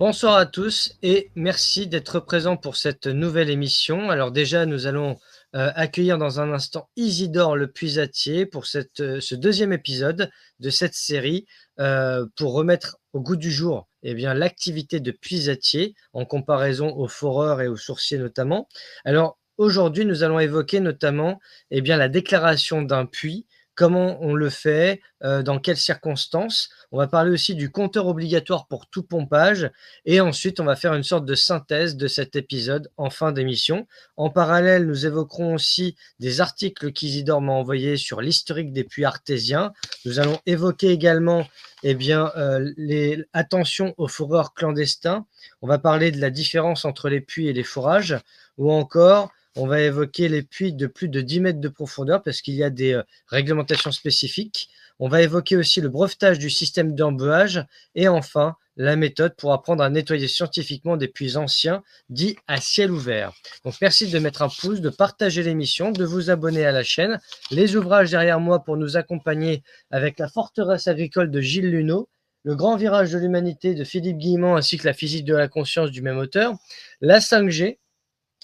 Bonsoir à tous et merci d'être présents pour cette nouvelle émission. Alors déjà, nous allons accueillir dans un instant Isidore Le Puisatier pour ce deuxième épisode de cette série pour remettre au goût du jour l'activité de puisatier en comparaison aux foreurs et aux sourciers notamment. Alors aujourd'hui, nous allons évoquer notamment la déclaration d'un puits. Comment on le fait, dans quelles circonstances. On va parler aussi du compteur obligatoire pour tout pompage et ensuite on va faire une sorte de synthèse de cet épisode en fin d'émission. En parallèle, nous évoquerons aussi des articles qu'Isidore m'a envoyés sur l'historique des puits artésiens. Nous allons évoquer également les attention aux foreurs clandestins. On va parler de la différence entre les puits et les forages ou encore on va évoquer les puits de plus de 10 mètres de profondeur parce qu'il y a des réglementations spécifiques. On va évoquer aussi le brevetage du système d'embuage et enfin la méthode pour apprendre à nettoyer scientifiquement des puits anciens dits à ciel ouvert. Donc merci de mettre un pouce, de partager l'émission, de vous abonner à la chaîne. Les ouvrages derrière moi pour nous accompagner avec la forteresse agricole de Gilles Luneau, le grand virage de l'humanité de Philippe Guillemont ainsi que la physique de la conscience du même auteur, la 5G,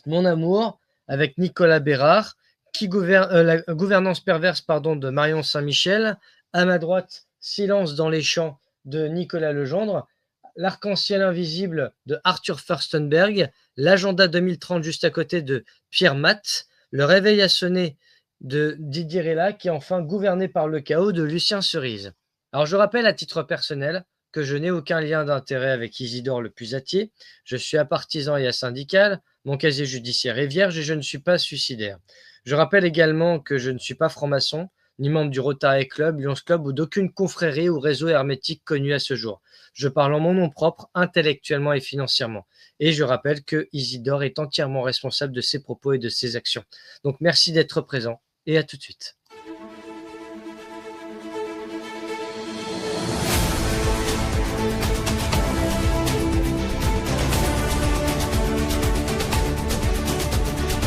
mon amour, avec Nicolas Bérard, la gouvernance perverse de Marion Saint-Michel. À ma droite, Silence dans les champs de Nicolas Legendre, L'arc-en-ciel invisible de Arthur Furstenberg, l'agenda 2030 juste à côté de Pierre Matt, Le réveil a sonné de Didier Rellac et enfin Gouverné par le chaos de Lucien Cerise. Alors je rappelle à titre personnel que je n'ai aucun lien d'intérêt avec Isidore Le Puisatier, je suis apartisan et asyndical, mon casier judiciaire est vierge et je ne suis pas suicidaire. Je rappelle également que je ne suis pas franc-maçon, ni membre du Rotary Club, Lions Club ou d'aucune confrérie ou réseau hermétique connu à ce jour. Je parle en mon nom propre, intellectuellement et financièrement. Et je rappelle que Isidore est entièrement responsable de ses propos et de ses actions. Donc merci d'être présent et à tout de suite.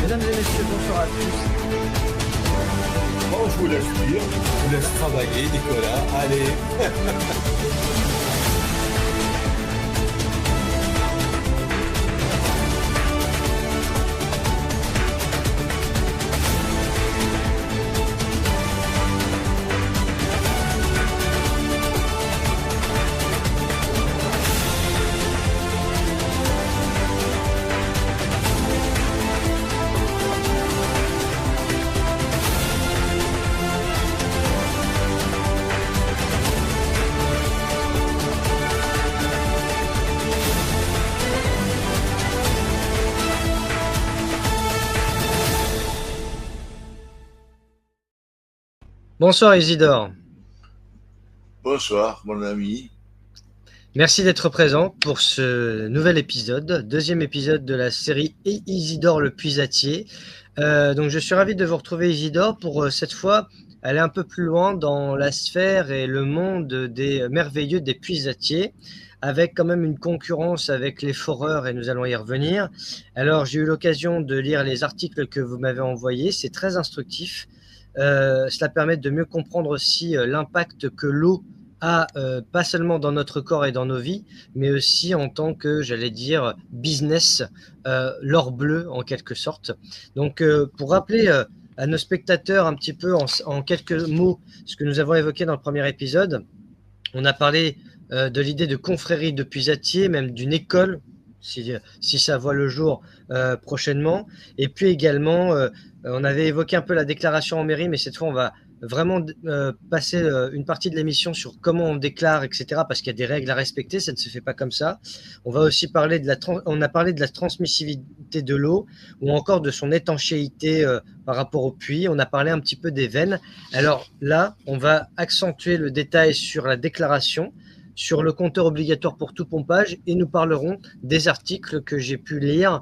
Mesdames et messieurs, bonsoir à tous. Bon, je vous laisse lire, je vous laisse travailler, Nicolas. Allez. Bonsoir Isidore. Bonsoir mon ami. Merci d'être présent pour ce nouvel épisode, deuxième épisode de la série Isidore Le Puisatier. Donc je suis ravi de vous retrouver Isidore pour cette fois aller un peu plus loin dans la sphère et le monde des merveilleux des puisatiers, avec quand même une concurrence avec les foreurs et nous allons y revenir. Alors j'ai eu l'occasion de lire les articles que vous m'avez envoyés, c'est très instructif. Cela permet de mieux comprendre aussi l'impact que l'eau a, pas seulement dans notre corps et dans nos vies, mais aussi en tant que, j'allais dire, business, l'or bleu en quelque sorte. Donc pour rappeler à nos spectateurs un petit peu en quelques mots ce que nous avons évoqué dans le premier épisode, on a parlé de l'idée de confrérie de puisatiers, même d'une école, si ça voit le jour prochainement. Et puis également, on avait évoqué un peu la déclaration en mairie, mais cette fois, on va vraiment passer une partie de l'émission sur comment on déclare, etc., parce qu'il y a des règles à respecter, ça ne se fait pas comme ça. On va aussi parler on a parlé de la transmissivité de l'eau, ou encore de son étanchéité par rapport au puits. On a parlé un petit peu des veines. Alors là, on va accentuer le détail sur la déclaration, sur le compteur obligatoire pour tout pompage et nous parlerons des articles que j'ai pu lire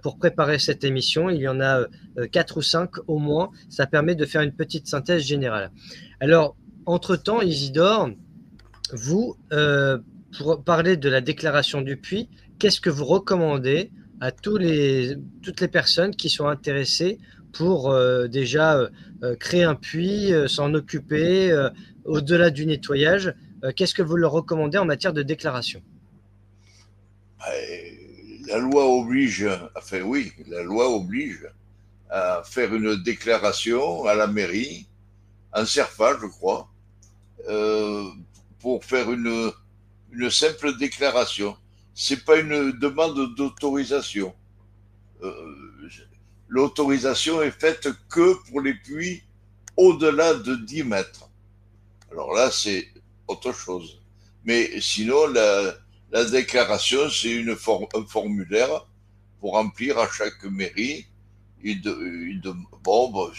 pour préparer cette émission. Il y en a 4 ou 5 au moins. Ça permet de faire une petite synthèse générale. Alors, entre-temps, Isidore, vous, pour parler de la déclaration du puits, qu'est-ce que vous recommandez à toutes les personnes qui sont intéressées pour déjà créer un puits, s'en occuper, au-delà du nettoyage? Qu'est-ce que vous leur recommandez en matière de déclaration? La loi oblige, enfin oui, la loi oblige à faire une déclaration à la mairie, en Cerfa, je crois, euh, pour faire une simple déclaration. C'est pas une demande d'autorisation. Euh, L'autorisation est faite que pour les puits au-delà de 10 mètres. Alors là, c'est autre chose. Mais sinon, la déclaration, c'est un formulaire pour remplir à chaque mairie. Bon,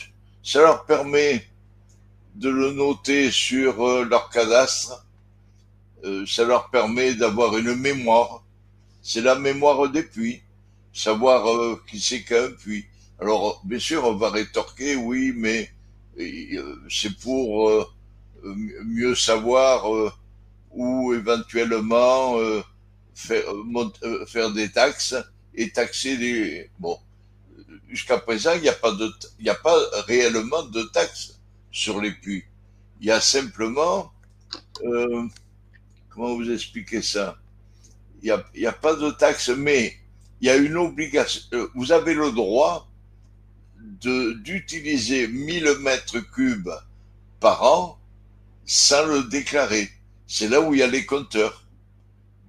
ça leur permet de le noter sur leur cadastre. Ça leur permet d'avoir une mémoire. C'est la mémoire des puits. Savoir qui c'est qu'un puits. Alors, bien sûr, on va rétorquer, oui, mais c'est pour mieux savoir ou éventuellement faire des taxes et taxer les. Bon, jusqu'à présent, il n'y a pas réellement de taxes sur les puits. Il y a simplement, euh, comment vous expliquer ça? Il y a pas de taxes, mais il y a une obligation. Vous avez le droit d'utiliser 1000 mètres cubes par an sans le déclarer. C'est là où il y a les compteurs.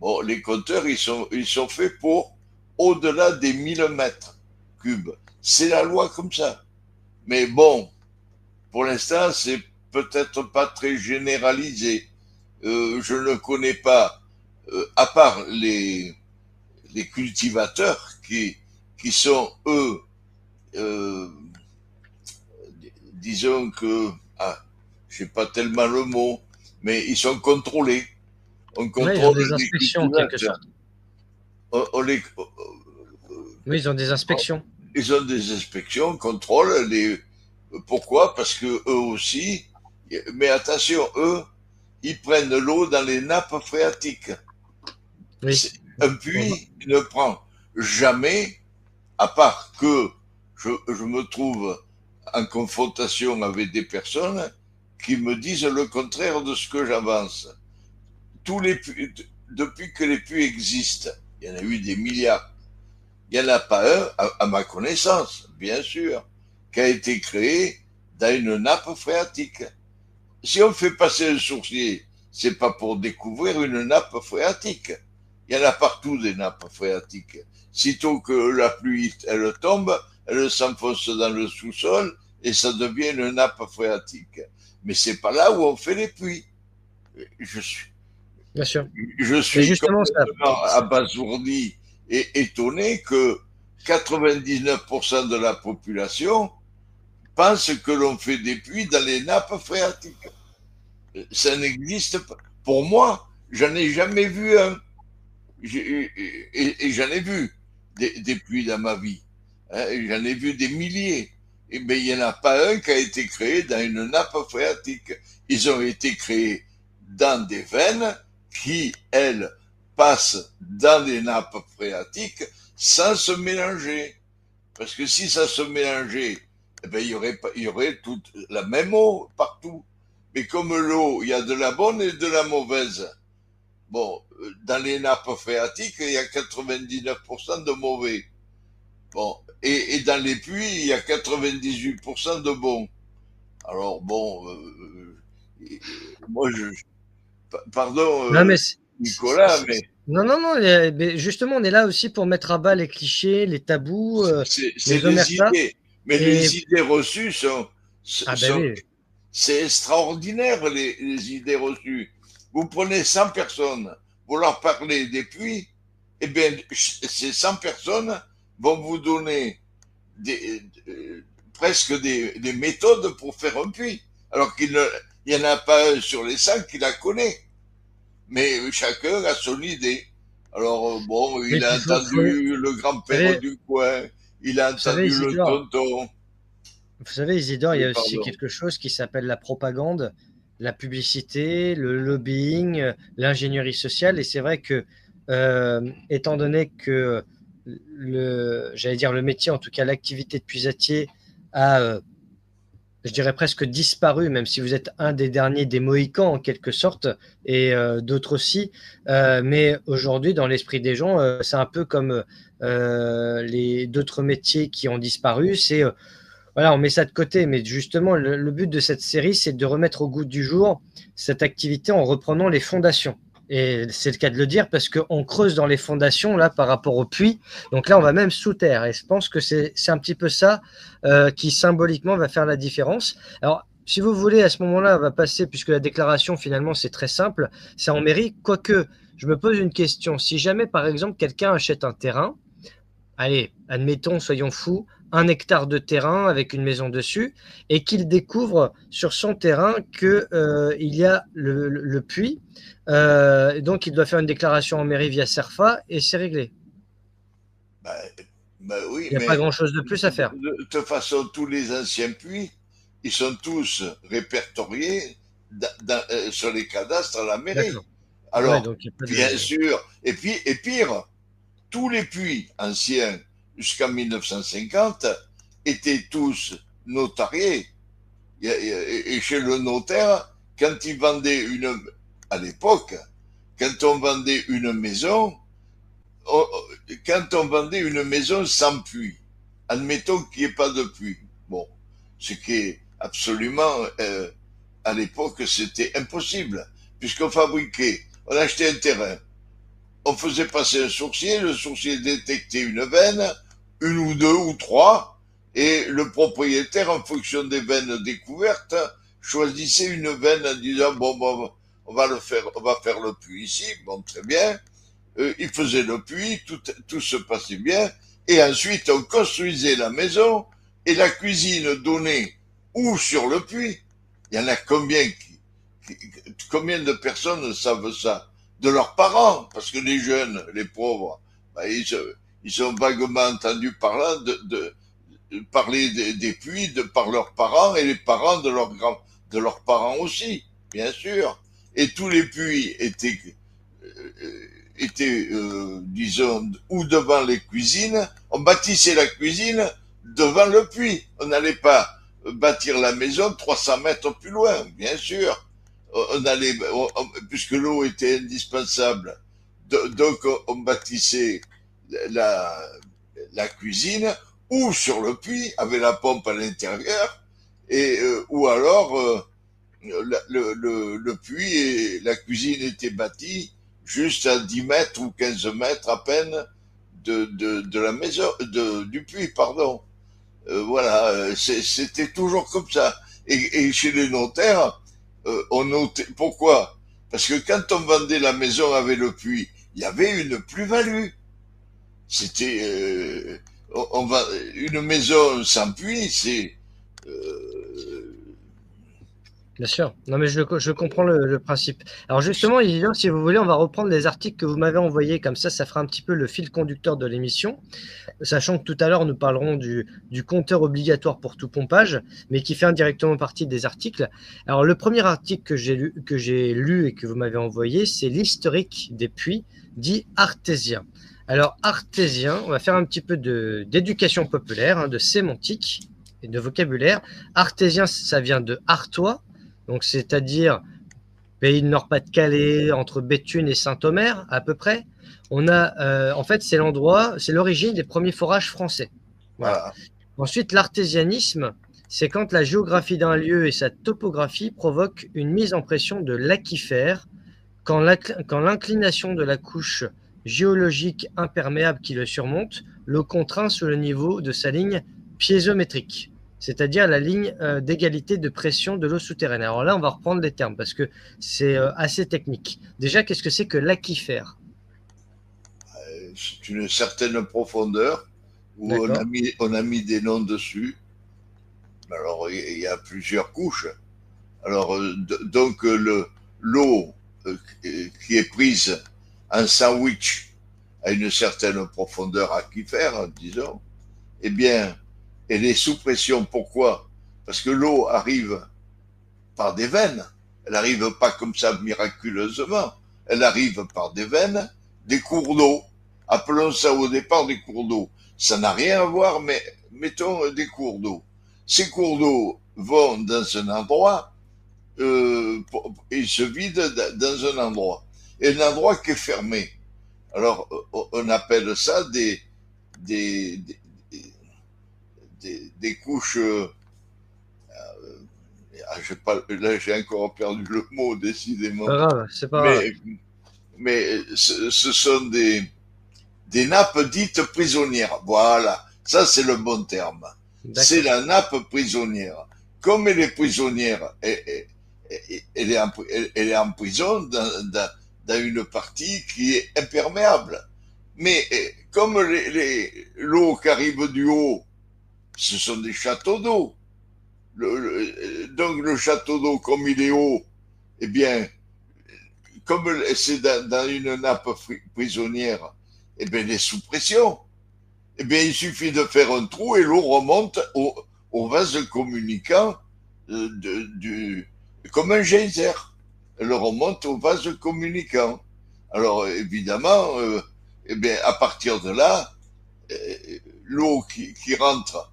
Bon, les compteurs, ils sont faits pour au-delà des 1000 mètres cubes. C'est la loi comme ça. Mais bon, pour l'instant, c'est peut-être pas très généralisé. Je ne connais pas, à part les cultivateurs qui sont, eux, euh, disons que, je sais pas tellement le mot, mais ils sont contrôlés. On Oui, ils ont contrôle des les inspections en quelque cultivateurs. sorte. On les, Oui, ils ont des inspections. ils ont des inspections, contrôlent les. Pourquoi? Parce que eux aussi, mais attention, eux, ils prennent l'eau dans les nappes phréatiques. Oui. Un puits ne prend jamais, à part que je me trouve en confrontation avec des personnes qui me disent le contraire de ce que j'avance. Tous les puits, depuis que les puits existent, il y en a eu des milliards. Il n'y en a pas un, à ma connaissance, bien sûr, qui a été créé dans une nappe phréatique. Si on fait passer un sourcier, c'est pas pour découvrir une nappe phréatique. Il y en a partout des nappes phréatiques. Sitôt que la pluie, elle tombe, elle s'enfonce dans le sous-sol et ça devient une nappe phréatique. Mais c'est pas là où on fait les puits. Je suis, Bien sûr. je Mais suis justement, complètement abasourdi et étonné que 99% de la population pense que l'on fait des puits dans les nappes phréatiques. Ça n'existe pas. Pour moi, j'en ai jamais vu un. Et j'en ai vu des puits dans ma vie. Hein, j'en ai vu des milliers. Et bien, il n'y en a pas un qui a été créé dans une nappe phréatique. Ils ont été créés dans des veines qui, elles, passent dans les nappes phréatiques sans se mélanger. Parce que si ça se mélangeait, eh ben, il y aurait toute la même eau partout. Mais comme l'eau, il y a de la bonne et de la mauvaise. Bon, dans les nappes phréatiques, il y a 99% de mauvais. Bon, et dans les puits, il y a 98% de bons. Alors bon, moi pardon non, mais Nicolas, mais non, non, non. Mais justement, on est là aussi pour mettre à bas les clichés, les tabous, c'est les des omertas. idées. Mais Et les idées reçues ah ben sont oui, c'est extraordinaire les idées reçues. Vous prenez 100 personnes, vous leur parlez des puits, eh bien, ces 100 personnes vont vous donner presque des méthodes pour faire un puits. Alors qu'il n'y en a pas un sur les 100 qui la connaît. Mais chacun a son idée. Alors, bon, mais il a entendu le grand-père du coin, il a vous savez, entendu le Isidore, tonton. il y Oui, a aussi pardon. quelque chose qui s'appelle la propagande, la publicité, le lobbying, l'ingénierie sociale. Et c'est vrai que, étant donné que j'allais dire le métier, en tout cas l'activité de puisatier, a je dirais presque disparu, même si vous êtes un des derniers des Mohicans en quelque sorte, et d'autres aussi. Mais aujourd'hui, dans l'esprit des gens, c'est un peu comme les d'autres métiers qui ont disparu. C'est voilà, on met ça de côté, mais justement, le but de cette série, c'est de remettre au goût du jour cette activité en reprenant les fondations. Et c'est le cas de le dire parce qu'on creuse dans les fondations là par rapport au puits. Donc là, on va même sous terre. Et je pense que c'est un petit peu ça qui symboliquement va faire la différence. Alors, si vous voulez, à ce moment-là, on va passer, puisque la déclaration finalement c'est très simple, c'est en mairie. Quoique, je me pose une question. Si jamais, par exemple, quelqu'un achète un terrain, allez, admettons, soyons fous, 1 hectare de terrain avec une maison dessus, et qu'il découvre sur son terrain qu'il y a le puits, donc il doit faire une déclaration en mairie via CERFA, et c'est réglé. Ben, ben oui, Il n'y a pas mais grand-chose de plus à faire. de toute façon, tous les anciens puits, ils sont tous répertoriés sur les cadastres à la mairie. D'accord. Ouais, Alors, donc il n'y a pas bien de... sûr, et pire, tous les puits anciens jusqu'en 1950 étaient tous notariés. Et chez le notaire, quand il vendait à l'époque, quand on vendait une maison, quand on vendait une maison sans puits, admettons qu'il n'y ait pas de puits, bon, ce qui est absolument, à l'époque, c'était impossible, puisqu'on fabriquait, on achetait un terrain, on faisait passer un sourcier, le sourcier détectait une veine, une ou deux ou trois, et le propriétaire, en fonction des veines découvertes, choisissait une veine en disant, bon, on va faire le puits ici, bon, très bien, il faisait le puits, tout se passait bien, et ensuite on construisait la maison, et la cuisine donnait ou sur le puits. Il y en a combien de personnes savent ça? De leurs parents, parce que les jeunes, les pauvres, ben, ils ont vaguement entendu parler des puits par leurs parents et les parents de leurs parents aussi, bien sûr. Et tous les puits étaient, disons, ou devant les cuisines. On bâtissait la cuisine devant le puits. On n'allait pas bâtir la maison 300 mètres plus loin, bien sûr. Puisque l'eau était indispensable. Donc, on bâtissait la, la cuisine ou sur le puits, avec la pompe à l'intérieur, ou alors le puits et la cuisine étaient bâtis juste à 10 mètres ou 15 mètres à peine de la maison, du puits, pardon. Voilà, c'était toujours comme ça. Et chez les notaires, on notait. Pourquoi? Parce que quand on vendait la maison avec le puits, il y avait une plus-value. C'était une maison sans puits, c'est Bien sûr. Non, mais je comprends le principe. Alors justement, Lilian, si vous voulez, on va reprendre les articles que vous m'avez envoyés. Comme ça fera un petit peu le fil conducteur de l'émission. Sachant que tout à l'heure, nous parlerons du compteur obligatoire pour tout pompage, mais qui fait indirectement partie des articles. Alors le premier article que j'ai lu et que vous m'avez envoyé, c'est l'historique des puits, dit artésien. Alors artésien, on va faire un petit peu d'éducation populaire, hein, de sémantique et de vocabulaire. Artésien, ça vient de Artois, donc c'est-à-dire pays de Nord-Pas-de-Calais, entre Béthune et Saint-Omer, à peu près. On a, en fait, c'est l'origine des premiers forages français. Voilà. voilà. Ensuite, l'artésianisme, c'est quand la géographie d'un lieu et sa topographie provoquent une mise en pression de l'aquifère, quand l'inclination de la couche géologique imperméable qui le surmonte le contraint sous le niveau de sa ligne piézométrique, c'est-à-dire la ligne d'égalité de pression de l'eau souterraine. Alors là, on va reprendre les termes parce que c'est assez technique. Déjà, qu'est-ce que c'est que l'aquifère? C'est une certaine profondeur où on a mis des noms dessus. Alors, il y a plusieurs couches. Alors, donc, l'eau qui est prise en sandwich à une certaine profondeur aquifère, disons, eh bien, elle est sous pression. Pourquoi? Parce que l'eau arrive par des veines. Elle n'arrive pas comme ça miraculeusement. Elle arrive par des veines, des cours d'eau. Appelons ça au départ des cours d'eau. Ça n'a rien à voir, mais mettons des cours d'eau. ces cours d'eau vont dans un endroit, ils se vident dans un endroit. Et un endroit qui est fermé. Alors, on appelle ça des, des couches. Là, j'ai encore perdu le mot, décidément. Pas grave, c'est pas grave. Mais, mais ce sont des nappes dites prisonnières. Voilà, ça c'est le bon terme. C'est la nappe prisonnière. Comme elle est prisonnière, elle est en prison dans une partie qui est imperméable. Mais comme l'eau qui arrive du haut, ce sont des châteaux d'eau. Donc le château d'eau, comme il est haut, eh bien, comme c'est dans une nappe prisonnière, eh bien, il est sous pression. Eh bien, il suffit de faire un trou et l'eau remonte au vase communicant comme un geyser. Elle remonte au vase communicant. Alors, évidemment, eh bien, à partir de là, l'eau qui rentre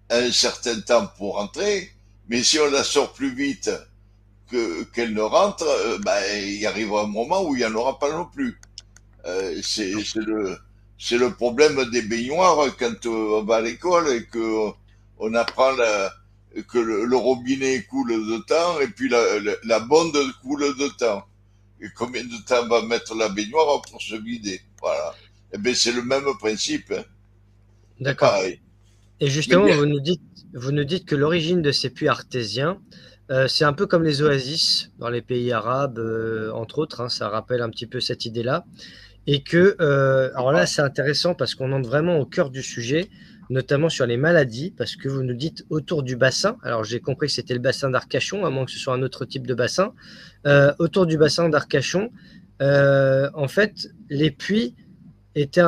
a un certain temps pour rentrer, mais si on la sort plus vite qu'elle ne rentre, il arrivera un moment où il n'y en aura pas non plus. C'est le problème des baignoires quand on va à l'école et qu'on apprend que le robinet coule de temps et puis la bonde coule de temps. Et combien de temps va mettre la baignoire pour se vider? Voilà. Eh bien, c'est le même principe. Hein. D'accord. Pareil. Et justement, vous nous dites que l'origine de ces puits artésiens, c'est un peu comme les oasis dans les pays arabes, entre autres, hein, ça rappelle un petit peu cette idée-là. Et que, alors là, c'est intéressant parce qu'on entre vraiment au cœur du sujet, notamment sur les maladies, parce que vous nous dites autour du bassin. Alors, j'ai compris que c'était le bassin d'Arcachon, à moins que ce soit un autre type de bassin. Autour du bassin d'Arcachon, en fait, les puits étaient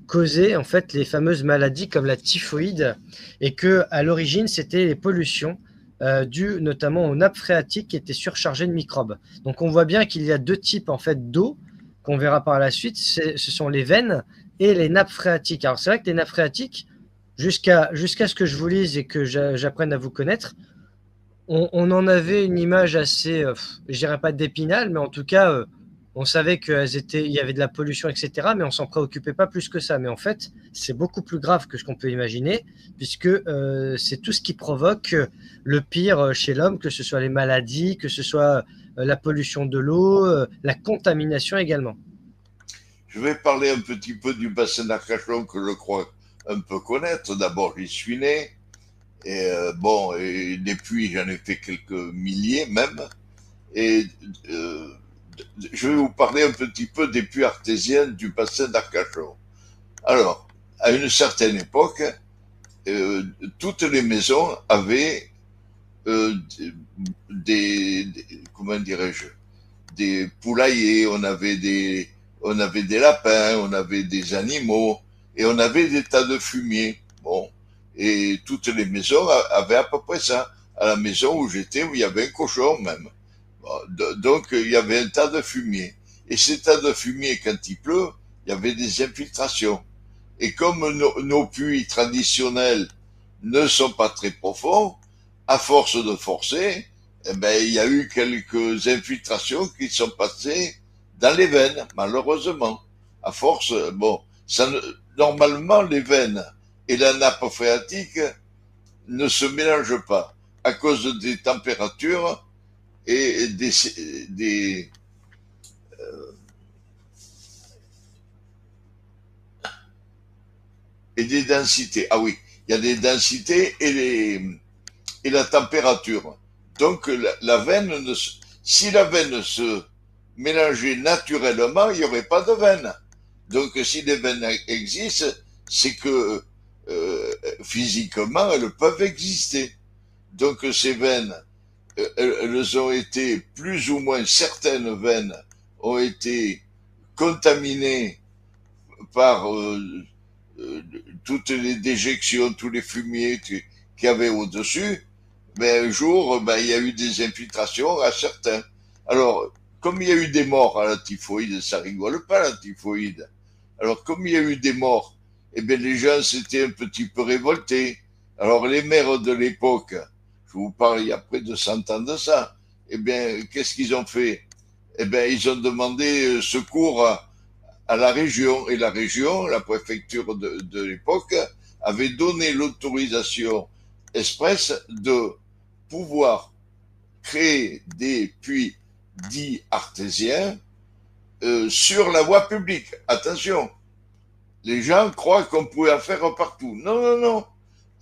causaient en fait les fameuses maladies comme la typhoïde, et que à l'origine, c'était les pollutions dues notamment aux nappes phréatiques qui étaient surchargées de microbes. Donc, on voit bien qu'il y a deux types en fait d'eau qu'on verra par la suite, ce sont les veines et les nappes phréatiques. Alors c'est vrai que les nappes phréatiques, jusqu'à ce que je vous lise et que j'apprenne à vous connaître, on en avait une image assez, je dirais pas d'épinal, mais en tout cas, on savait qu'il y avait de la pollution, etc., mais on s'en préoccupait pas plus que ça. Mais en fait, c'est beaucoup plus grave que ce qu'on peut imaginer, puisque c'est tout ce qui provoque le pire chez l'homme, que ce soit les maladies, que ce soit la pollution de l'eau, la contamination également. Je vais parler un petit peu du bassin d'Arcachon que je crois un peu connaître. D'abord, j'y suis né. Et et des puits, j'en ai fait quelques milliers même. Et je vais vous parler un petit peu des puits artésiens du bassin d'Arcachon. Alors, à une certaine époque, toutes les maisons avaient comment dirais-je, des poulaillers, on avait des lapins, on avait des animaux, et on avait des tas de fumier. Bon. Et toutes les maisons avaient à peu près ça. À la maison où j'étais, où il y avait un cochon même. Bon, donc, il y avait un tas de fumier. Et ces tas de fumier, quand il pleut, il y avait des infiltrations. Et comme nos puits traditionnels ne sont pas très profonds, à force de forcer, eh ben, il y a eu quelques infiltrations qui sont passées dans les veines, malheureusement. À force, normalement, les veines et la nappe phréatique ne se mélangent pas à cause des températures et des densités. Ah oui, il y a des densités et la température. Donc la veine, si la veine se mélangeait naturellement, il n'y aurait pas de veine. Donc si les veines existent, c'est que physiquement, elles peuvent exister. Donc ces veines, elles ont été plus ou moins, certaines veines ont été contaminées par toutes les déjections, tous les fumiers qu'il y avait au-dessus. Mais un jour, il y a eu des infiltrations à certains. Alors, comme il y a eu des morts à la typhoïde, ça rigole pas la typhoïde. Alors, comme il y a eu des morts, eh bien, les gens s'étaient un petit peu révoltés. Alors, les maires de l'époque, je vous parle il y a près de 100 ans de ça, eh bien, qu'est-ce qu'ils ont fait? Eh bien, ils ont demandé secours à la région. Et la région, la préfecture de l'époque, avait donné l'autorisation express de pouvoir créer des puits dits artésiens sur la voie publique. Attention, les gens croient qu'on pouvait en faire partout. Non, non, non.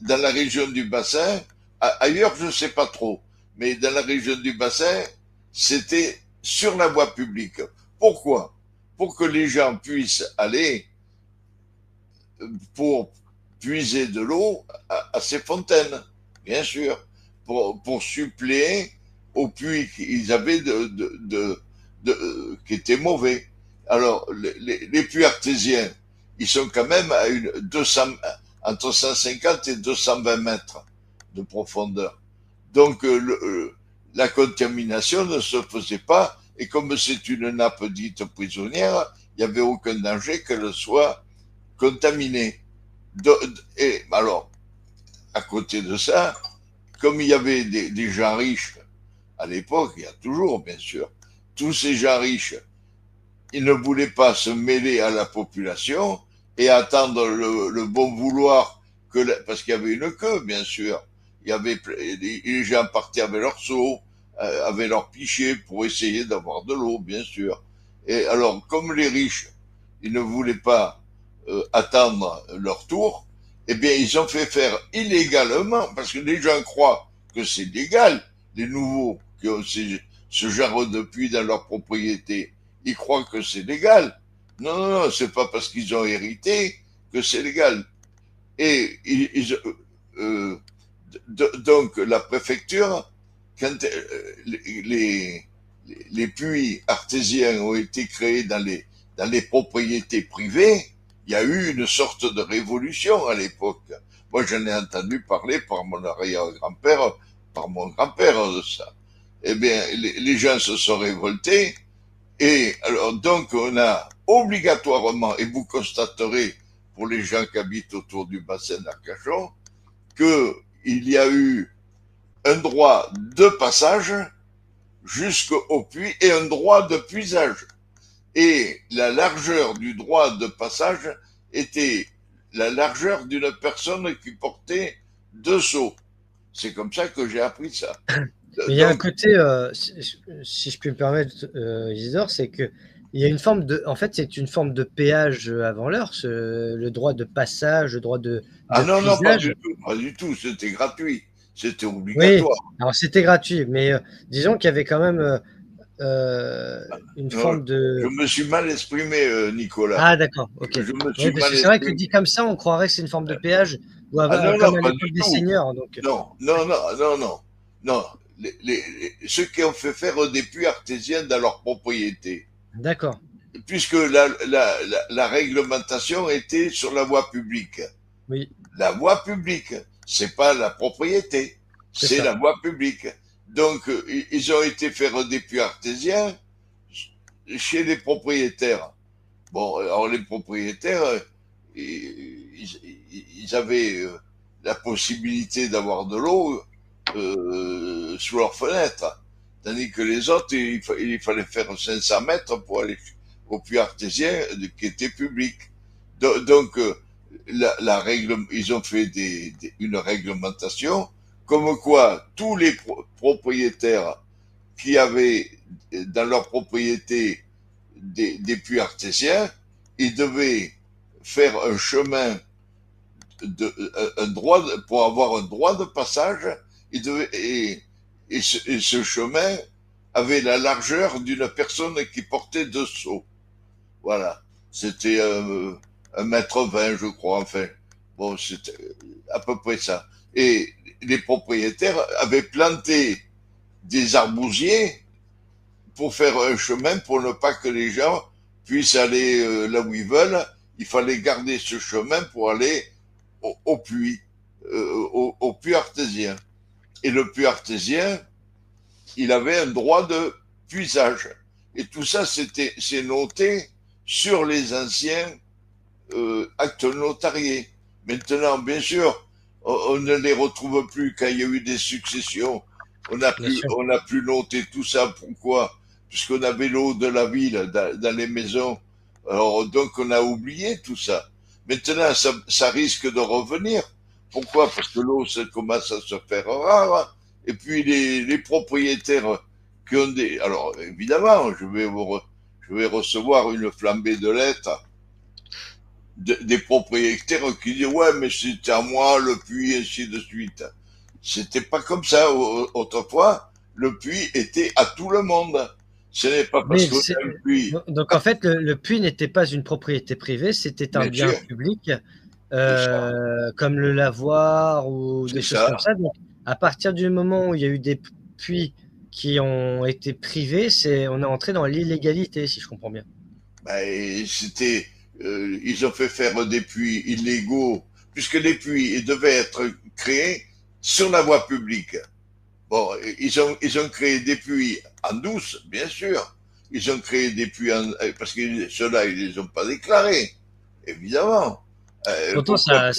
Dans la région du bassin, ailleurs je ne sais pas trop, mais dans la région du bassin, c'était sur la voie publique. Pourquoi? Pour que les gens puissent aller pour puiser de l'eau à ces fontaines, bien sûr, pour suppléer aux puits qu'ils avaient qui étaient mauvais. Alors, les puits artésiens, ils sont quand même à entre 150 et 220 mètres de profondeur. Donc, la contamination ne se faisait pas, et comme c'est une nappe dite prisonnière, il n'y avait aucun danger qu'elle soit contaminée. Et alors, à côté de ça, comme il y avait des gens riches à l'époque, il y a toujours, bien sûr, tous ces gens riches, ils ne voulaient pas se mêler à la population et attendre le bon vouloir parce qu'il y avait une queue, bien sûr. Il y avait les gens partaient avec leur seau, avec leur pichet pour essayer d'avoir de l'eau, bien sûr. Et alors, comme les riches, ils ne voulaient pas attendre leur tour, eh bien, ils ont fait faire illégalement, parce que les gens croient que c'est légal, les nouveaux qui ont ce genre de puits dans leur propriété, ils croient que c'est légal. Non, non, non, c'est pas parce qu'ils ont hérité que c'est légal. Et donc la préfecture, quand les puits artésiens ont été créés dans les propriétés privées, il y a eu une sorte de révolution à l'époque. Moi, j'en ai entendu parler par mon arrière-grand-père, par mon grand-père de ça. Eh bien, les gens se sont révoltés. Et alors, donc, on a obligatoirement, et vous constaterez pour les gens qui habitent autour du bassin d'Arcachon, qu'il y a eu un droit de passage jusqu'au puits et un droit de puisage. Et la largeur du droit de passage était la largeur d'une personne qui portait 2 seaux. C'est comme ça que j'ai appris ça. Mais il y a un côté, si je puis me permettre, Isidore, c'est que il y a une forme en fait, c'est une forme de péage avant l'heure, le droit de passage, le droit de Ah non, non, puisage. pas du tout, c'était gratuit, c'était Oui, obligatoire. alors c'était gratuit, mais disons qu'il y avait quand même une Non, forme je de. me suis mal exprimé, Nicolas. Ah d'accord, ok. Je me Oui, suis parce mal que c'est vrai que exprimé. dit comme ça, on croirait que c'est une forme de péage, Ah non, non, comme à pas du l'époque des tout. seigneurs. Donc. Non, non, non, non, non. Non, ceux qui ont fait faire des puits artésiens dans leur propriété, D'accord, puisque la réglementation était sur la voie publique. oui, La voie publique, c'est pas la propriété, c'est c'est ça. la voie publique. Donc, ils ont été faire des puits artésiens chez les propriétaires. Bon, alors les propriétaires, ils avaient la possibilité d'avoir de l'eau sous leur fenêtre. Tandis que les autres, il fallait faire 500 mètres pour aller au puits artésien qui était public. Donc, ils ont fait une réglementation comme quoi tous les propriétaires qui avaient dans leur propriété des puits artésiens, ils devaient faire un chemin pour avoir un droit de passage, et ce chemin avait la largeur d'une personne qui portait 2 seaux. Voilà. C'était 1,20 m, je crois, enfin. Bon, c'était à peu près ça. Et les propriétaires avaient planté des arbousiers pour faire un chemin pour ne pas que les gens puissent aller là où ils veulent. Il fallait garder ce chemin pour aller au puits, au puits artésien. Et le puits artésien, il avait un droit de puisage. Et tout ça, c'est noté sur les anciens actes notariés. Maintenant, bien sûr, on ne les retrouve plus quand il y a eu des successions. Bien sûr. On a pu noter tout ça. Pourquoi? Puisqu'on avait l'eau de la ville dans les maisons. Alors, donc, on a oublié tout ça. Maintenant, ça risque de revenir. Pourquoi? Parce que l'eau, ça commence à se faire rare. Et puis, les propriétaires qui ont des... Alors, évidemment, je vais recevoir une flambée de lettres des propriétaires qui disent ouais mais c'était à moi le puits ainsi de suite. C'était pas comme ça autrefois. Le puits était à tout le monde. Ce n'est pas parce Mais qu'on a un puits. donc en fait, le puits n'était pas une propriété privée, c'était un Bien bien sûr, public, c'est ça, comme le lavoir ou des c'est choses comme ça. ça. Donc, à partir du moment où il y a eu des puits qui ont été privés, on est entré dans l'illégalité, si je comprends bien. Ben, c'était, ils ont fait faire des puits illégaux puisque les puits ils devaient être créés sur la voie publique. Bon, ils ont créé des puits en douce, bien sûr. Ils ont créé des puits parce que ceux-là, ils les ont pas déclarés, évidemment. Pourtant, Pourquoi?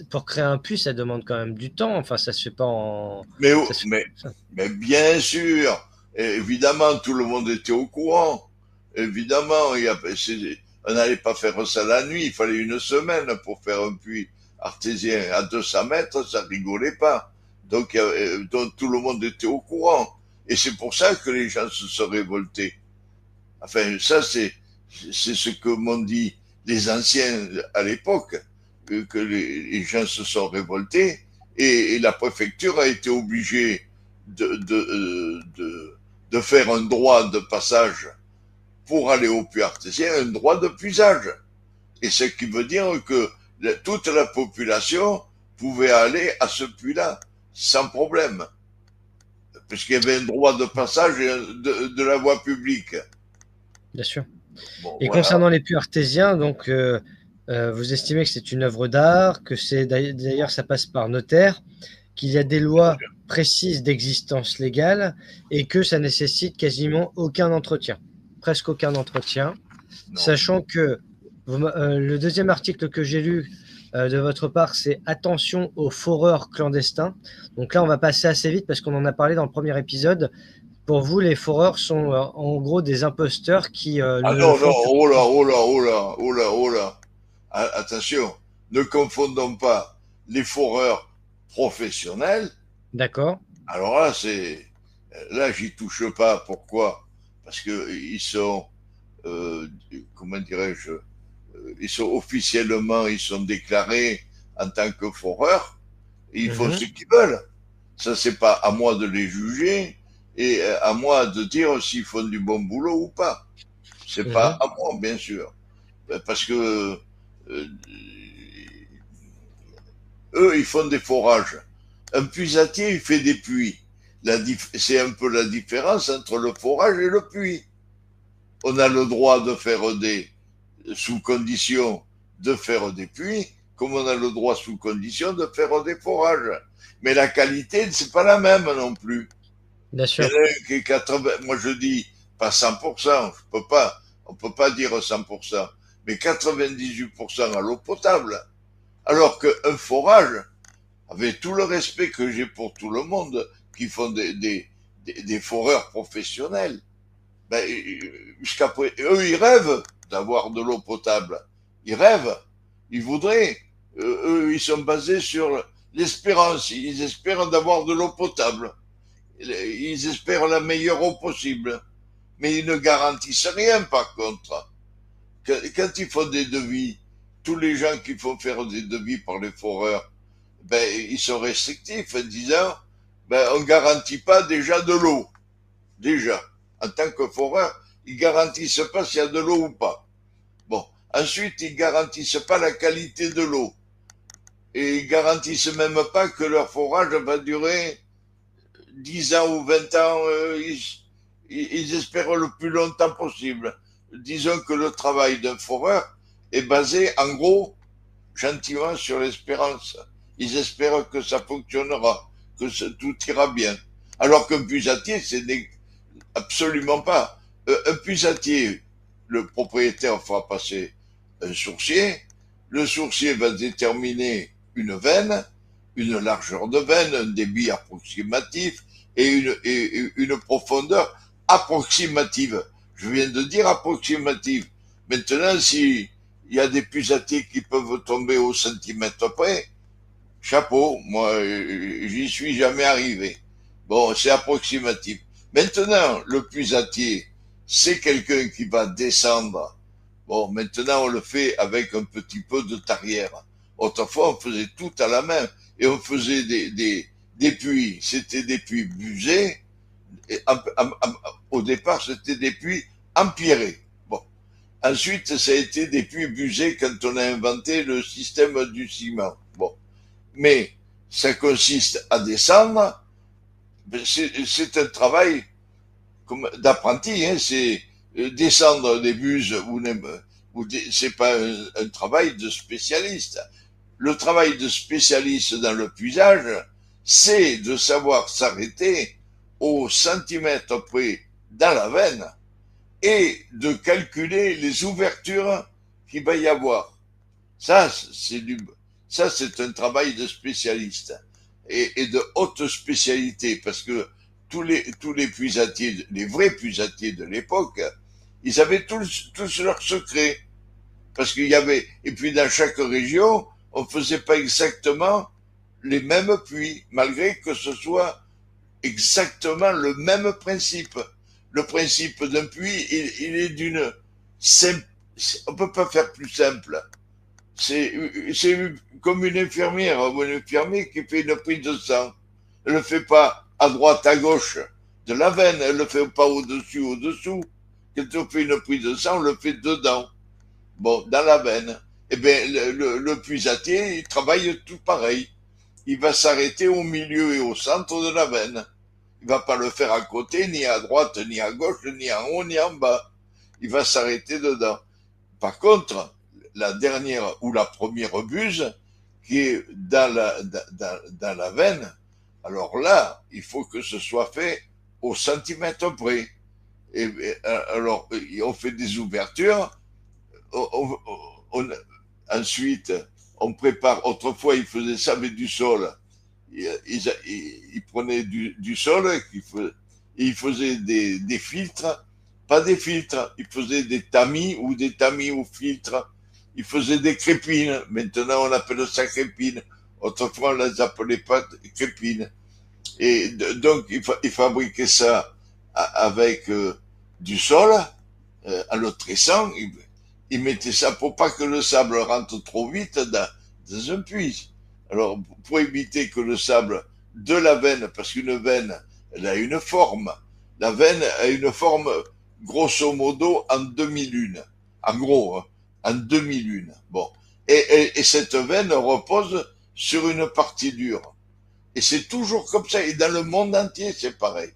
pour créer un puits, ça demande quand même du temps. Enfin, ça se fait pas en, Mais, ça se fait mais, pas comme ça. mais bien sûr, évidemment, tout le monde était au courant. Évidemment, on n'allait pas faire ça la nuit. Il fallait une semaine pour faire un puits artésien à 200 mètres. Ça rigolait pas. Donc tout le monde était au courant. Et c'est pour ça que les gens se sont révoltés. Enfin, ça, c'est ce que m'ont dit les anciens à l'époque, que les gens se sont révoltés et la préfecture a été obligée de faire un droit de passage pour aller au puits artésien, un droit de puisage. Et ce qui veut dire que toute la population pouvait aller à ce puits-là sans problème, puisqu'il y avait un droit de passage de la voie publique. Bien sûr. Bon, Et voilà. concernant les puits artésiens, donc, vous estimez que c'est une œuvre d'art, que d'ailleurs ça passe par notaire, qu'il y a des lois précises d'existence légale et que ça nécessite quasiment aucun entretien, presque aucun entretien, Non. sachant que le deuxième article que j'ai lu de votre part, c'est attention aux foreurs clandestins. Donc là, on va passer assez vite parce qu'on en a parlé dans le premier épisode. Pour vous, les foreurs sont en gros des imposteurs qui Ah ne le non, non, font que oh pour là, eux. oh là, oh là, oh là, oh là. Attention, ne confondons pas les foreurs professionnels. D'accord. Alors là, là, j'y touche pas. Pourquoi? Parce que euh, comment dirais-je, ils sont officiellement, ils sont déclarés en tant que foreurs. Et ils font Mhm. ce qu'ils veulent. Ça, c'est pas à moi de les juger et à moi de dire s'ils font du bon boulot ou pas. C'est pas Mhm. à moi, bien sûr. Parce que euh, eux, ils font des forages. Un puisatier, il fait des puits. C'est un peu la différence entre le forage et le puits. On a le droit de faire sous condition de faire des puits, comme on a le droit sous condition de faire des forages. Mais la qualité, c'est pas la même non plus. Bien Il y en sûr. a un qui est 80, moi je dis pas 100%, on peut pas dire 100%, mais 98% à l'eau potable. Alors qu'un forage, avec tout le respect que j'ai pour tout le monde, qui font des foreurs professionnels, ben, jusqu'après, eux, ils rêvent d'avoir de l'eau potable. Ils rêvent. Ils voudraient. Eux, ils sont basés sur l'espérance. Ils espèrent d'avoir de l'eau potable. Ils espèrent la meilleure eau possible. Mais ils ne garantissent rien, par contre. Quand ils font des devis, tous les gens qui font faire des devis par les foreurs, ben, ils sont restrictifs en disant, ben, on ne garantit pas déjà de l'eau. Déjà. En tant que foreur, ils garantissent pas s'il y a de l'eau ou pas. Bon. Ensuite, ils garantissent pas la qualité de l'eau. Et ils garantissent même pas que leur forage va durer 10 ans ou 20 ans. Ils espèrent le plus longtemps possible. Disons que le travail d'un foreur est basé, en gros, gentiment, sur l'espérance. Ils espèrent que ça fonctionnera, que tout ira bien. Alors qu'un puisatier, c'est absolument pas. Un puisatier, le propriétaire fera passer un sourcier, le sourcier va déterminer une veine, une largeur de veine, un débit approximatif et une profondeur approximative. Je viens de dire approximative. Maintenant, si il y a des pusatiers qui peuvent tomber au centimètre près, chapeau, moi, j'y suis jamais arrivé. Bon, c'est approximatif. Maintenant, le pusatier, c'est quelqu'un qui va descendre. Bon, maintenant, on le fait avec un petit peu de tarière. Autrefois, on faisait tout à la main et on faisait des puits. C'était des puits busés. Et au départ, c'était des puits empierrés. Bon. Ensuite, ça a été des puits busés quand on a inventé le système du ciment. Bon. Mais ça consiste à descendre. C'est un travail d'apprenti, hein, c'est descendre des buses ou c'est pas un travail de spécialiste. Le travail de spécialiste dans le puisage, c'est de savoir s'arrêter au centimètre près dans la veine et de calculer les ouvertures qu'il va y avoir. Ça, c'est un travail de spécialiste et de haute spécialité parce que tous les puisatiers, les vrais puisatiers de l'époque, ils avaient tous leurs secrets. Parce qu'il y avait, et puis dans chaque région, on faisait pas exactement les mêmes puits, malgré que ce soit exactement le même principe. Le principe d'un puits, il est d'une simple, on peut pas faire plus simple. C'est comme une infirmière ou un infirmier qui fait une prise de sang. Elle ne fait pas à droite, à gauche de la veine, elle ne le fait pas au-dessus, au-dessous. Quand on fait une prise de sang, on le fait dedans. Bon, dans la veine. Eh bien, le puisatier, il travaille tout pareil. Il va s'arrêter au milieu et au centre de la veine. Il va pas le faire à côté, ni à droite, ni à gauche, ni en haut, ni en bas. Il va s'arrêter dedans. Par contre, la dernière ou la première buse, qui est dans la veine, alors là, il faut que ce soit fait au centimètre près. Alors, on fait des ouvertures. Ensuite, on prépare. Autrefois, ils faisaient ça avec du sol. Ils prenaient du sol, ils faisaient des filtres, pas des filtres, ils faisaient des tamis ou des tamis au filtre. Ils faisaient des crépines. Maintenant, on appelle ça crépines. Autrefois, on les appelait pas crépines. Et donc, ils fabriquaient ça avec du sol, en le tressant. Ils mettaient ça pour pas que le sable rentre trop vite dans un puits. Alors, pour éviter que le sable de la veine, parce qu'une veine, elle a une forme. La veine a une forme, grosso modo, en demi-lune. En gros, hein, en demi-lune. Bon. Et cette veine repose sur une partie dure. Et c'est toujours comme ça. Et dans le monde entier, c'est pareil.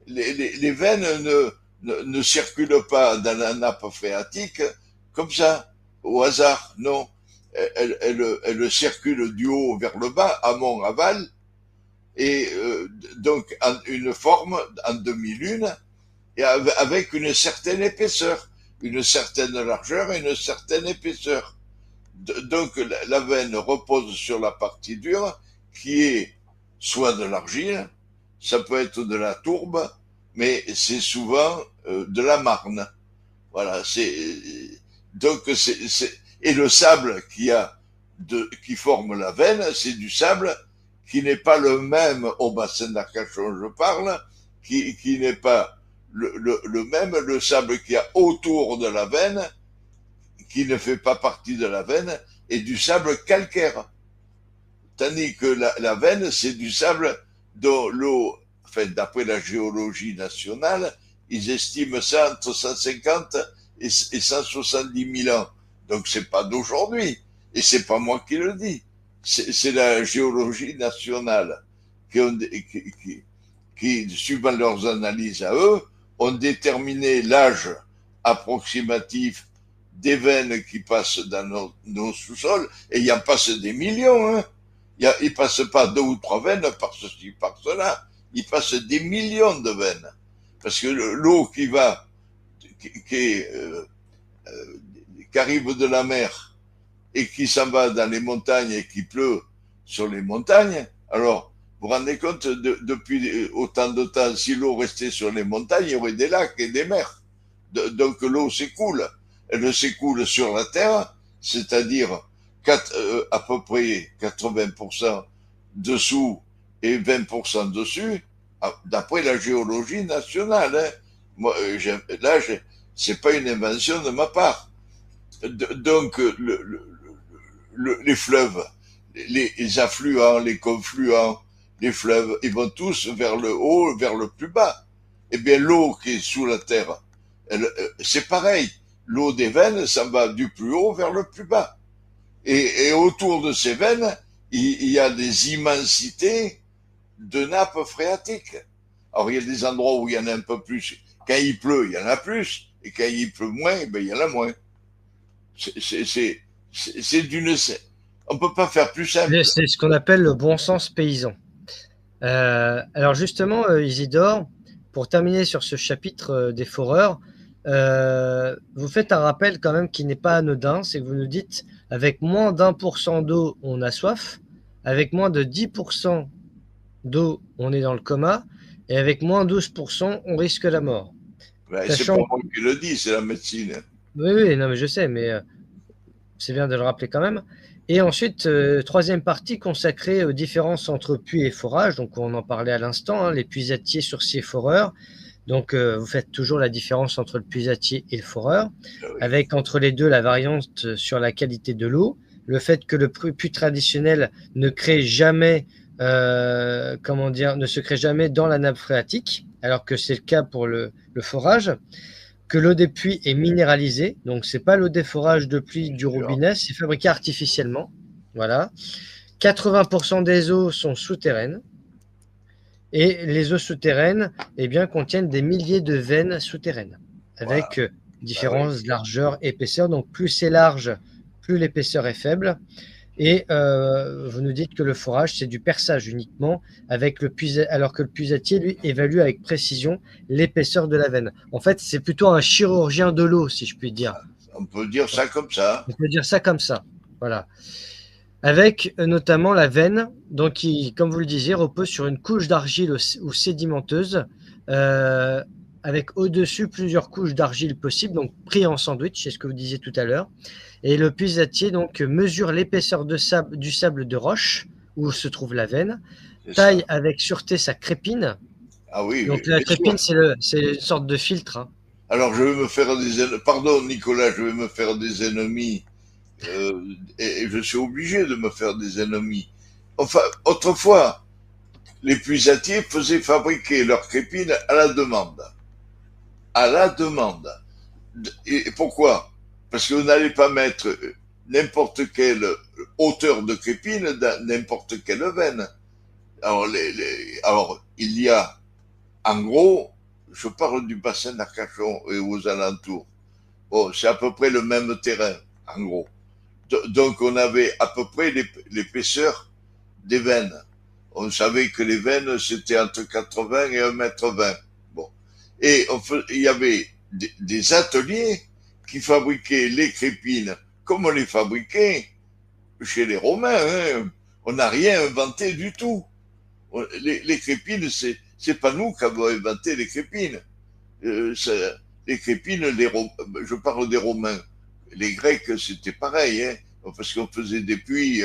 Les veines ne circulent pas dans la nappe phréatique comme ça, au hasard. Non. Elles circulent du haut vers le bas, amont, aval, et donc en une forme en demi-lune, et avec une certaine épaisseur, une certaine largeur et une certaine épaisseur. Donc la veine repose sur la partie dure, qui est soit de l'argile, ça peut être de la tourbe, mais c'est souvent de la marne. Voilà, donc et le sable qui forme la veine, c'est du sable qui n'est pas le même au bassin d'Arcachon, je parle, qui n'est pas le même, le sable qu'il y a autour de la veine, qui ne fait pas partie de la veine, est du sable calcaire. Tandis que la veine, c'est du sable dont l'eau, enfin, d'après la géologie nationale, ils estiment ça entre 150 et 170 000 ans. Donc c'est pas d'aujourd'hui. Et c'est pas moi qui le dis. C'est la géologie nationale qui, suivant leurs analyses à eux, ont déterminé l'âge approximatif des veines qui passent dans nos sous-sols, et il y en passe des millions, hein. Il passe pas 2 ou 3 veines par ceci, par cela. Il passe des millions de veines. Parce que l'eau qui arrive de la mer et qui s'en va dans les montagnes et qui pleut sur les montagnes. Alors, vous vous rendez compte, depuis autant de temps, si l'eau restait sur les montagnes, il y aurait des lacs et des mers. Donc l'eau s'écoule. Elle s'écoule sur la terre, c'est-à-dire à peu près 80% dessous et 20% dessus, d'après la géologie nationale. Hein. Moi, là, c'est pas une invention de ma part. Donc, les fleuves, les affluents, les confluents, les fleuves, ils vont tous vers le haut, vers le plus bas. Eh bien, l'eau qui est sous la terre, c'est pareil. L'eau des veines, ça va du plus haut vers le plus bas. Et autour de ces veines, il y a des immensités de nappes phréatiques. Alors, il y a des endroits où il y en a un peu plus. Quand il pleut, il y en a plus. Et quand il pleut moins, ben, il y en a moins. C'est d'une... On peut pas faire plus simple. C'est ce qu'on appelle le bon sens paysan. Alors justement, Isidore, pour terminer sur ce chapitre des foreurs, vous faites un rappel quand même qui n'est pas anodin, c'est que vous nous dites, avec moins d'1% d'eau, on a soif, avec moins de 10% d'eau, on est dans le coma, et avec moins 12%, on risque la mort. Ben, c'est pas moi qui le dis, c'est la médecine. Oui, oui, non, mais je sais, mais c'est bien de le rappeler quand même. Et ensuite, troisième partie consacrée aux différences entre puits et forage. Donc, on en parlait à l'instant, hein, les puisatiers, sourciers, foreurs. Donc, vous faites toujours la différence entre le puisatier et le foreur, Oui. avec entre les deux la variante sur la qualité de l'eau, le fait que le puits traditionnel ne crée jamais, ne se crée jamais dans la nappe phréatique, alors que c'est le cas pour le forage. Que l'eau des puits est minéralisée, donc c'est pas l'eau des forages de pluie du robinet, c'est fabriqué artificiellement. Voilà. 80% des eaux sont souterraines. Et les eaux souterraines eh bien, contiennent des milliers de veines souterraines, avec différentes largeurs, épaisseurs. Donc plus c'est large, plus l'épaisseur est faible. Et vous nous dites que le forage, c'est du perçage uniquement, alors que le puisatier, lui, évalue avec précision l'épaisseur de la veine. En fait, c'est plutôt un chirurgien de l'eau, si je puis dire. On peut dire ça comme ça. On peut dire ça comme ça. Voilà. Avec notamment la veine, donc qui, comme vous le disiez, repose sur une couche d'argile ou sédimenteuse, avec au-dessus plusieurs couches d'argile possibles, donc pris en sandwich, c'est ce que vous disiez tout à l'heure. Et le puisatier donc mesure l'épaisseur du sable de roche où se trouve la veine, taille ça avec sûreté sa crépine. Ah oui. Donc la crépine, c'est une sorte de filtre. Hein. Alors je vais me faire des ennemis. Pardon Nicolas, je vais me faire des ennemis. Et je suis obligé de me faire des ennemis. Enfin, autrefois, les puisatiers faisaient fabriquer leur crépine à la demande. À la demande. Et pourquoi? Parce que vous n'allez pas mettre n'importe quelle hauteur de crépine dans n'importe quelle veine. Alors, il y a, en gros, je parle du bassin d'Arcachon et aux alentours. Bon, c'est à peu près le même terrain, en gros. Donc, on avait à peu près l'épaisseur des veines. On savait que les veines, c'était entre 80 et 1,20 m. Bon. Et il y avait des ateliers qui fabriquaient les crépines comme on les fabriquait chez les Romains. Hein. On n'a rien inventé du tout. Les crépines, c'est pas nous qui avons inventé les crépines. Les crépines, je parle des Romains. Les Grecs, c'était pareil, hein, parce qu'on faisait des puits,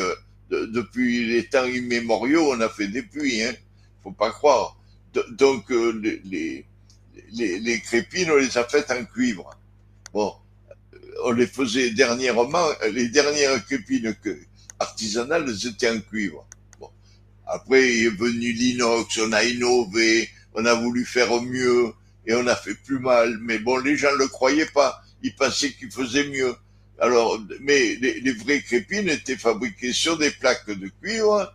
depuis les temps immémoriaux, on a fait des puits, hein, faut pas croire. Donc, les crépines, on les a faites en cuivre. Bon, on les faisait dernièrement, les dernières crépines artisanales, étaient en cuivre. Bon. Après, il est venu l'inox, on a innové, on a voulu faire mieux, et on a fait plus mal. Mais bon, les gens ne le croyaient pas. Ils pensaient qu'ils faisaient mieux. Alors, mais les vraies crépines étaient fabriquées sur des plaques de cuivre.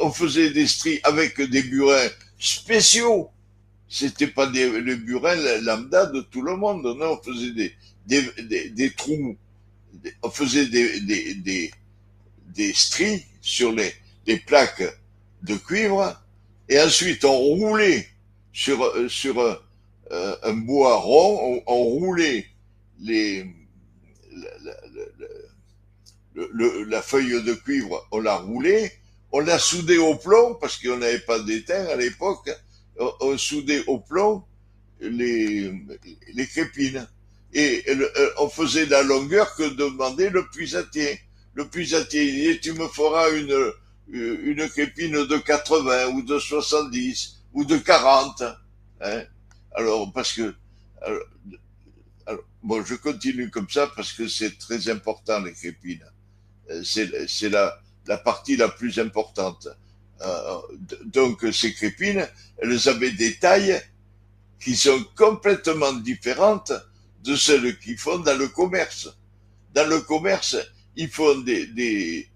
On faisait des stries avec des burins spéciaux. C'était pas les burins lambda de tout le monde. Non, on faisait des trous. On faisait des stries sur des plaques de cuivre. Et ensuite, on roulait sur un bois rond, on roulait la feuille de cuivre, on la roulait, on l'a soudé au plomb, parce qu'on n'avait pas d'étain à l'époque, on soudait au plomb les, les crépines. Et on faisait la longueur que demandait le puisatier. Le puisatier disait, tu me feras une crépine de 80 ou de 70 ou de 40. Hein. Alors, parce que... Alors, bon, je continue comme ça parce que c'est très important, les crépines. C'est la partie la plus importante. Euh, donc, ces crépines, elles avaient des tailles qui sont complètement différentes de celles qu'ils font dans le commerce. Dans le commerce, ils font des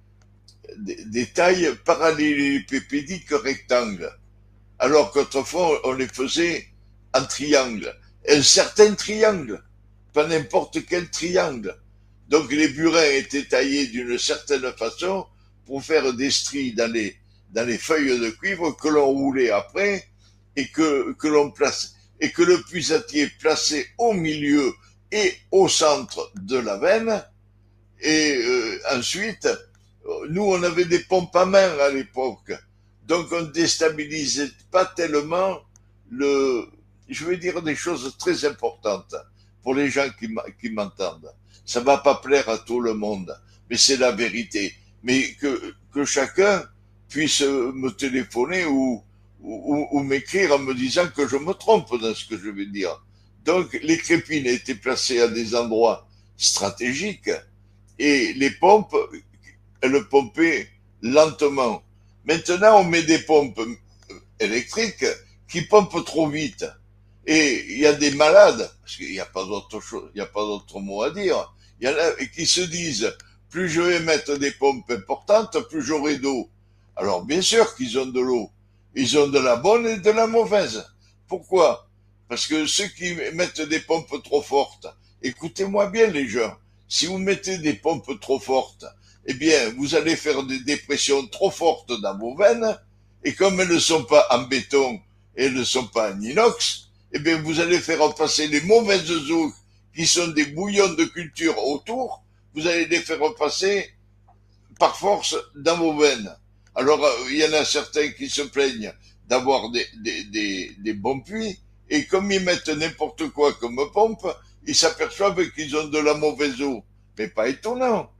tailles parallélépipédiques rectangles, alors qu'autrefois, on les faisait en triangle. Un certain triangle, pas n'importe quel triangle. Donc les burins étaient taillés d'une certaine façon pour faire des stries dans les feuilles de cuivre que l'on roulait après et que l'on place et que le puisatier plaçait au milieu et au centre de la veine. Et ensuite, nous on avait des pompes à main à l'époque, donc on ne déstabilisait pas tellement le. Je vais dire des choses très importantes pour les gens qui m'entendent. Ça va pas plaire à tout le monde, mais c'est la vérité. Mais que chacun puisse me téléphoner ou m'écrire en me disant que je me trompe dans ce que je vais dire. Donc, les crépines étaient placées à des endroits stratégiques et les pompes, elles pompaient lentement. Maintenant, on met des pompes électriques qui pompent trop vite. Et il y a des malades, parce qu'il n'y a pas d'autre chose, il n'y a pas d'autre mot à dire. Il y en a qui se disent, plus je vais mettre des pompes importantes, plus j'aurai d'eau. Alors, bien sûr qu'ils ont de l'eau. Ils ont de la bonne et de la mauvaise. Pourquoi? Parce que ceux qui mettent des pompes trop fortes, écoutez-moi bien les gens, si vous mettez des pompes trop fortes, eh bien, vous allez faire des dépressions trop fortes dans vos veines, et comme elles ne sont pas en béton et elles ne sont pas en inox, eh bien, vous allez faire passer les mauvaises eaux qui sont des bouillons de culture autour, vous allez les faire passer par force dans vos veines. Alors, il y en a certains qui se plaignent d'avoir des bons puits, et comme ils mettent n'importe quoi comme pompe, ils s'aperçoivent qu'ils ont de la mauvaise eau. Mais pas étonnant.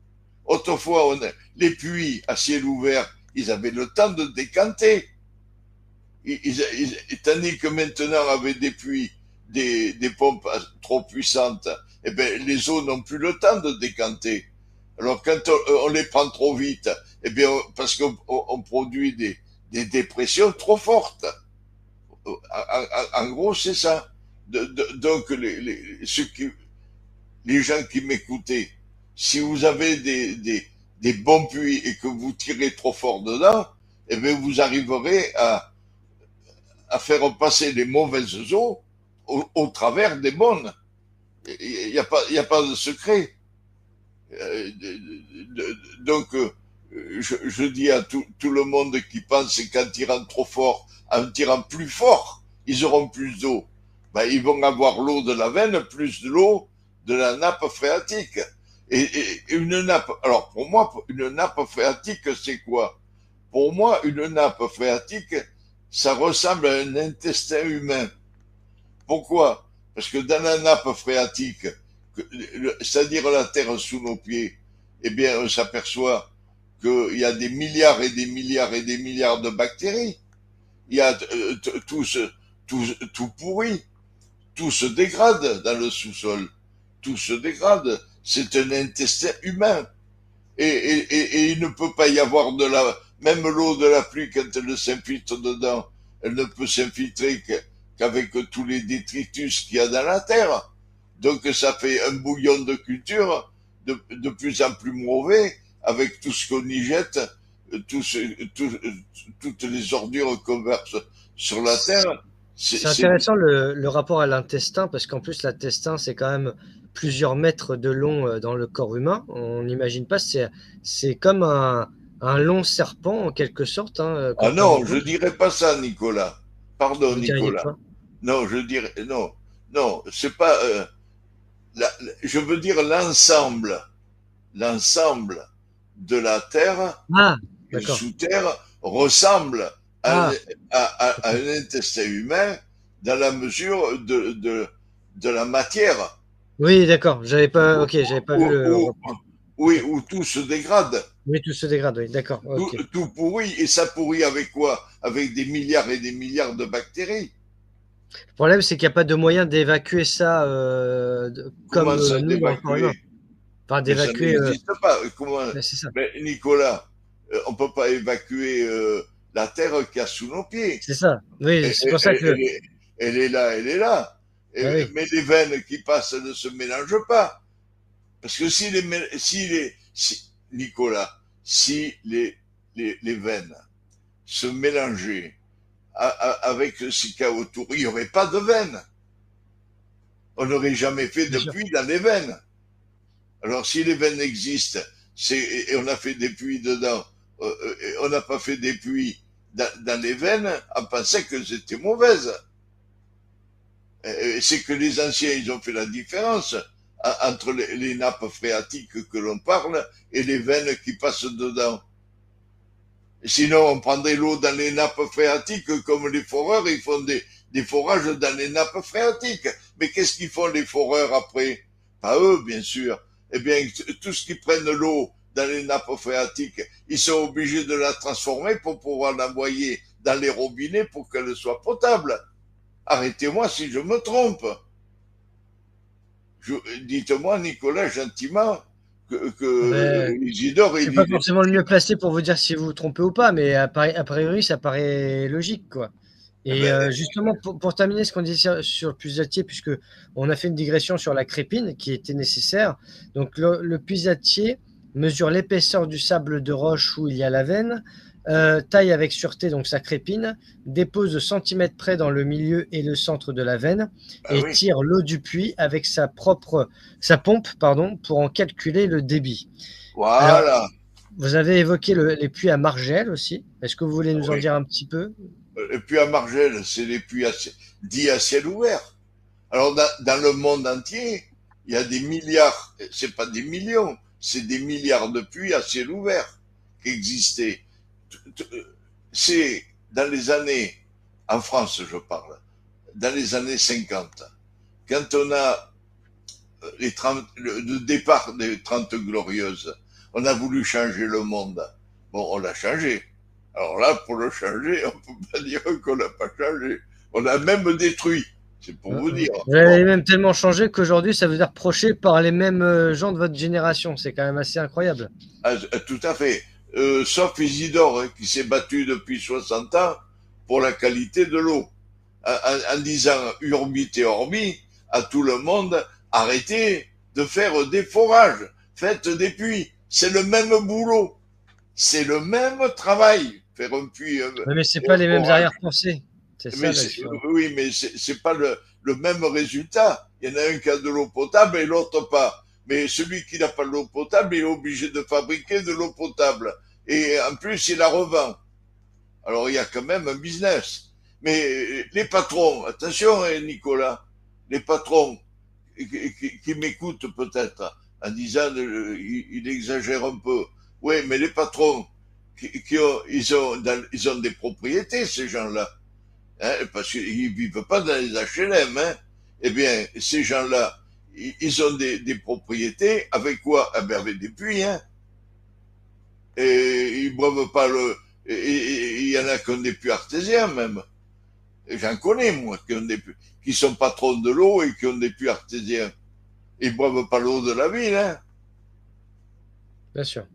Autrefois, les puits à ciel ouvert, ils avaient le temps de décanter. Tandis que maintenant, avec des puits, des pompes trop puissantes, eh ben, les eaux n'ont plus le temps de décanter. Alors, quand on les prend trop vite, eh bien, parce qu'on produit des dépressions trop fortes. En gros, c'est ça. Donc, les gens qui m'écoutaient, si vous avez des bons puits et que vous tirez trop fort dedans, eh bien, vous arriverez à faire passer les mauvaises eaux au travers des bonnes. Il n'y a pas de secret. Donc, je dis à tout le monde qui pense qu'en tirant trop fort, en tirant plus fort, ils auront plus d'eau. Ben, ils vont avoir l'eau de la veine plus de l'eau de la nappe phréatique. Et une nappe, alors pour moi, une nappe phréatique, c'est quoi? Pour moi, une nappe phréatique, ça ressemble à un intestin humain. Pourquoi? Parce que dans la nappe phréatique, c'est-à-dire la terre sous nos pieds, eh bien, on s'aperçoit qu'il y a des milliards et des milliards et des milliards de bactéries. Il y a tout pourri, tout se dégrade dans le sous-sol, tout se dégrade. C'est un intestin humain. Et il ne peut pas y avoir même l'eau de la pluie quand elle s'infiltre dedans, elle ne peut s'infiltrer qu'avec tous les détritus qu'il y a dans la terre. Donc ça fait un bouillon de culture de plus en plus mauvais avec tout ce qu'on y jette, toutes les ordures qu'on verse sur la terre. C'est intéressant le rapport à l'intestin, parce qu'en plus l'intestin c'est quand même plusieurs mètres de long dans le corps humain. On n'imagine pas, c'est comme un long serpent en quelque sorte. Hein, ah non, je dirais pas ça, Nicolas. Pardon, vous Nicolas. Non, je dirais non, non, c'est pas. Je veux dire l'ensemble de la Terre. Ah, d'accord. sous terre ressemble à, Ah, à un intestin humain dans la mesure de la matière oui, d'accord. où, J'avais pas vu le où- repas. oui, où tout se dégrade, Oui, tout se dégrade, oui, d'accord, ok. tout pourrit, et ça pourrit avec quoi? Avec des milliards et des milliards de bactéries. Le problème, c'est qu'il n'y a pas de moyen d'évacuer ça comme Comment ça nous dans le corps humain. d'évacuer? Enfin, Mais ça d'évacuer. n'existe pas. Comment? Ben, c'est ça. Mais Nicolas, on peut pas évacuer la terre qu'il y a sous nos pieds. C'est ça. Oui, c'est pour ça que. Elle est là, elle est là. Ah oui, Mais les veines qui passent ne se mélangent pas. Parce que Nicolas, si les veines se mélangeaient avec ce qu'il y a autour, il n'y aurait pas de veines. On n'aurait jamais fait bien de sûr. puits dans les veines. Alors si les veines existent, et on a fait des puits dedans, on n'a pas fait des puits dans les veines en pensant que c'était mauvaise. C'est que les anciens, ils ont fait la différence entre les nappes phréatiques que l'on parle et les veines qui passent dedans. Sinon, on prendrait l'eau dans les nappes phréatiques comme les foreurs, ils font des forages dans les nappes phréatiques. Mais qu'est-ce qu'ils font les foreurs après? Pas eux, bien sûr. Eh bien, tout ce qui prennent l'eau dans les nappes phréatiques, ils sont obligés de la transformer pour pouvoir l'envoyer dans les robinets pour qu'elle soit potable. Arrêtez-moi si je me trompe. Dites-moi, Nicolas, gentiment, que Ben, Isidore, je suis il, pas il, forcément le mieux placé pour vous dire si vous vous trompez ou pas, mais a priori, ça paraît logique, quoi. eh Et ben, justement, pour terminer ce qu'on disait sur le puisatier, puisque on a fait une digression sur la crépine qui était nécessaire. Donc, le puisatier mesure l'épaisseur du sable de roche où il y a la veine, taille avec sûreté donc sa crépine, dépose de centimètres près dans le milieu et le centre de la veine, ben et oui, tire l'eau du puits avec sa pompe, pardon, pour en calculer le débit. Alors, voilà. vous avez évoqué les puits à margelle aussi. Est-ce que vous voulez nous en Oui. dire un petit peu? Et puis à Margelle, c'est les puits dits à ciel ouvert. Alors dans le monde entier, il y a des milliards, c'est pas des millions, c'est des milliards de puits à ciel ouvert qui existaient. C'est dans les années, en France je parle, dans les années 50, quand on a le départ des 30 glorieuses, on a voulu changer le monde. Bon, on l'a changé. Alors là, pour le changer, on ne peut pas dire qu'on l'a pas changé. On l'a même détruit. C'est pour vous dire. Vous Bon, avez même tellement changé qu'aujourd'hui, ça vous est reproché par les mêmes gens de votre génération. C'est quand même assez incroyable. tout à fait. Sauf Isidore, hein, qui s'est battu depuis 60 ans pour la qualité de l'eau. En disant urbi et orbi à tout le monde, arrêtez de faire des forages, faites des puits. C'est le même boulot. C'est le même travail, faire un puits Oui, mais c'est et pas un les mêmes forage. arrière-pensées. C'est ça la différence. Oui, mais c'est pas le même résultat. Il y en a un qui a de l'eau potable et l'autre pas. Mais celui qui n'a pas de l'eau potable, il est obligé de fabriquer de l'eau potable. Et en plus, il la revend. Alors, il y a quand même un business. Mais les patrons, attention, hein, Nicolas, les patrons qui m'écoutent peut-être en disant il exagère un peu. Oui, mais les patrons, ils ont des propriétés, ces gens-là. Hein, parce qu'ils ne vivent pas dans les HLM. Hein. Eh bien, ces gens-là, ils ont des propriétés avec quoi? Eh bien, avec des puits. Hein. Et ils boivent pas le. Il y en a qui ont des puits artésiens même. J'en connais, moi, qui sont patrons de l'eau et qui ont des puits artésiens. Ils boivent pas l'eau de la ville, hein. Bien sûr.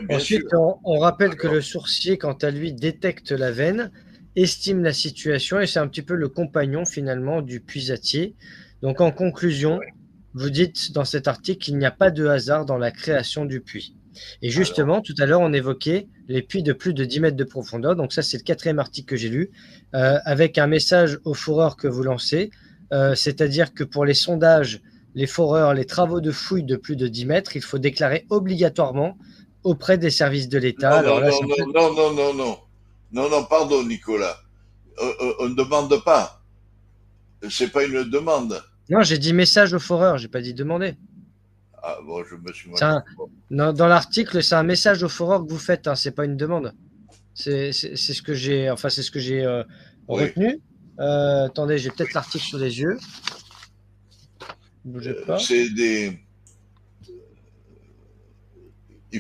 Bien sûr. Ensuite, on rappelle que Alors, le sourcier, quant à lui, détecte la veine, estime la situation et c'est un petit peu le compagnon finalement du puisatier. Donc, en conclusion, ouais. vous dites dans cet article qu'il n'y a pas de hasard dans la création du puits. Et Alors, justement, tout à l'heure, on évoquait les puits de plus de 10 mètres de profondeur. Donc ça, c'est le quatrième article que j'ai lu, avec un message aux foreurs que vous lancez, c'est-à-dire que pour les sondages, les foreurs, les travaux de fouille de plus de 10 mètres, il faut déclarer obligatoirement auprès des services de l'État. non, Alors non, là, non, non, non, non, non, non. Non, non, pardon, Nicolas. On ne demande pas. C'est pas une demande. non, j'ai dit message aux foreurs, j'ai pas dit demander. Ah bon, je me suis mal. C'est dans l'article, c'est un message au foreur que vous faites, hein, c'est pas une demande. C'est ce que j'ai, enfin c'est ce que j'ai Oui. retenu. Attendez, j'ai peut-être l'article sous les yeux. Bougez pas. C'est des.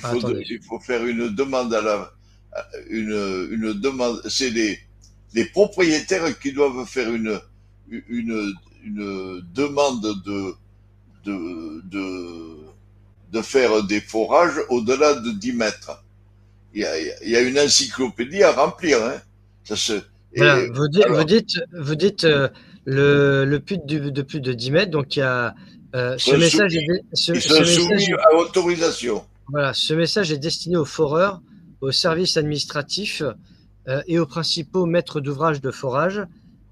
Attendez. Il faut faire une demande une demande. C'est les propriétaires qui doivent faire une demande de faire des forages au-delà de 10 mètres. Il y a une encyclopédie à remplir. Hein. Ça se, Voilà, et, alors, vous dites le puits de plus de 10 mètres, donc il y a ce message ils sont soumis à autorisation. Voilà, ce message est destiné aux foreurs, aux services administratifs et aux principaux maîtres d'ouvrage de forage.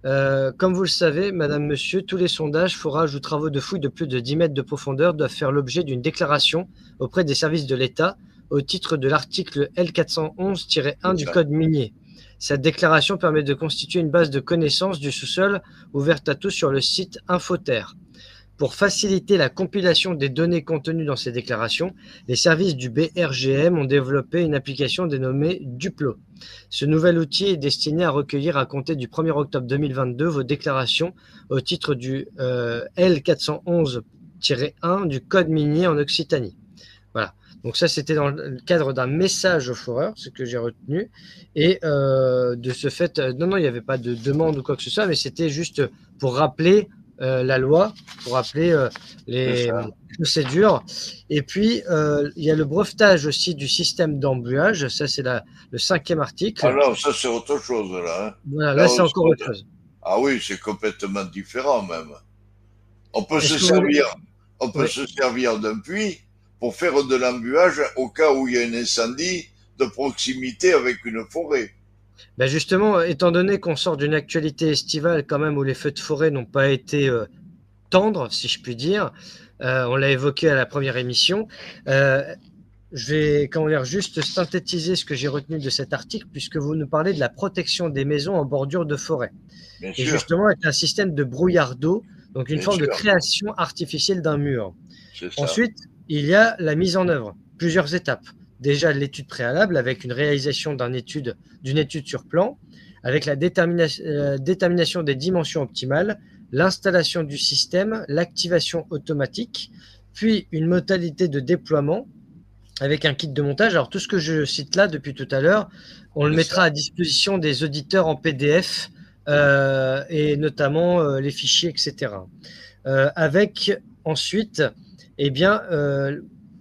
Comme vous le savez, madame, monsieur, tous les sondages, forages ou travaux de fouille de plus de 10 mètres de profondeur doivent faire l'objet d'une déclaration auprès des services de l'État au titre de l'article L411-1 du Code minier. Cette déclaration permet de constituer une base de connaissances du sous-sol ouverte à tous sur le site Infoterre. Pour faciliter la compilation des données contenues dans ces déclarations, les services du BRGM ont développé une application dénommée Duplo. Ce nouvel outil est destiné à recueillir à compter du 1er octobre 2022 vos déclarations au titre du L411-1 du Code minier en Occitanie. Voilà. Donc ça, c'était dans le cadre d'un message au foreur, ce que j'ai retenu. Et de ce fait, non, il n'y avait pas de demande ou quoi que ce soit, mais c'était juste pour rappeler la loi, pour rappeler les procédures. Et puis, il y a le brevetage aussi du système d'embuage. Ça, c'est le 5e article. Ah non, ça, c'est autre chose, là. Hein. Voilà, là, c'est encore autre chose. Ah oui, c'est complètement différent, même. On peut se servir d'un puits pour faire de l'embuage au cas où il y a un incendie de proximité avec une forêt. Ben justement, étant donné qu'on sort d'une actualité estivale quand même où les feux de forêt n'ont pas été tendres, si je puis dire, on l'a évoqué à la première émission, je vais juste synthétiser ce que j'ai retenu de cet article puisque vous nous parlez de la protection des maisons en bordure de forêt. Bien et sûr. Justement avec un système de brouillard d'eau, donc une forme de création artificielle d'un mur. Ensuite, il y a la mise en œuvre, plusieurs étapes. Déjà l'étude préalable avec une réalisation d'une étude sur plan, avec la détermination des dimensions optimales, l'installation du système, l'activation automatique, puis une modalité de déploiement avec un kit de montage. Alors tout ce que je cite là depuis tout à l'heure, on le mettra à disposition des auditeurs en PDF et notamment les fichiers, etc. Avec ensuite,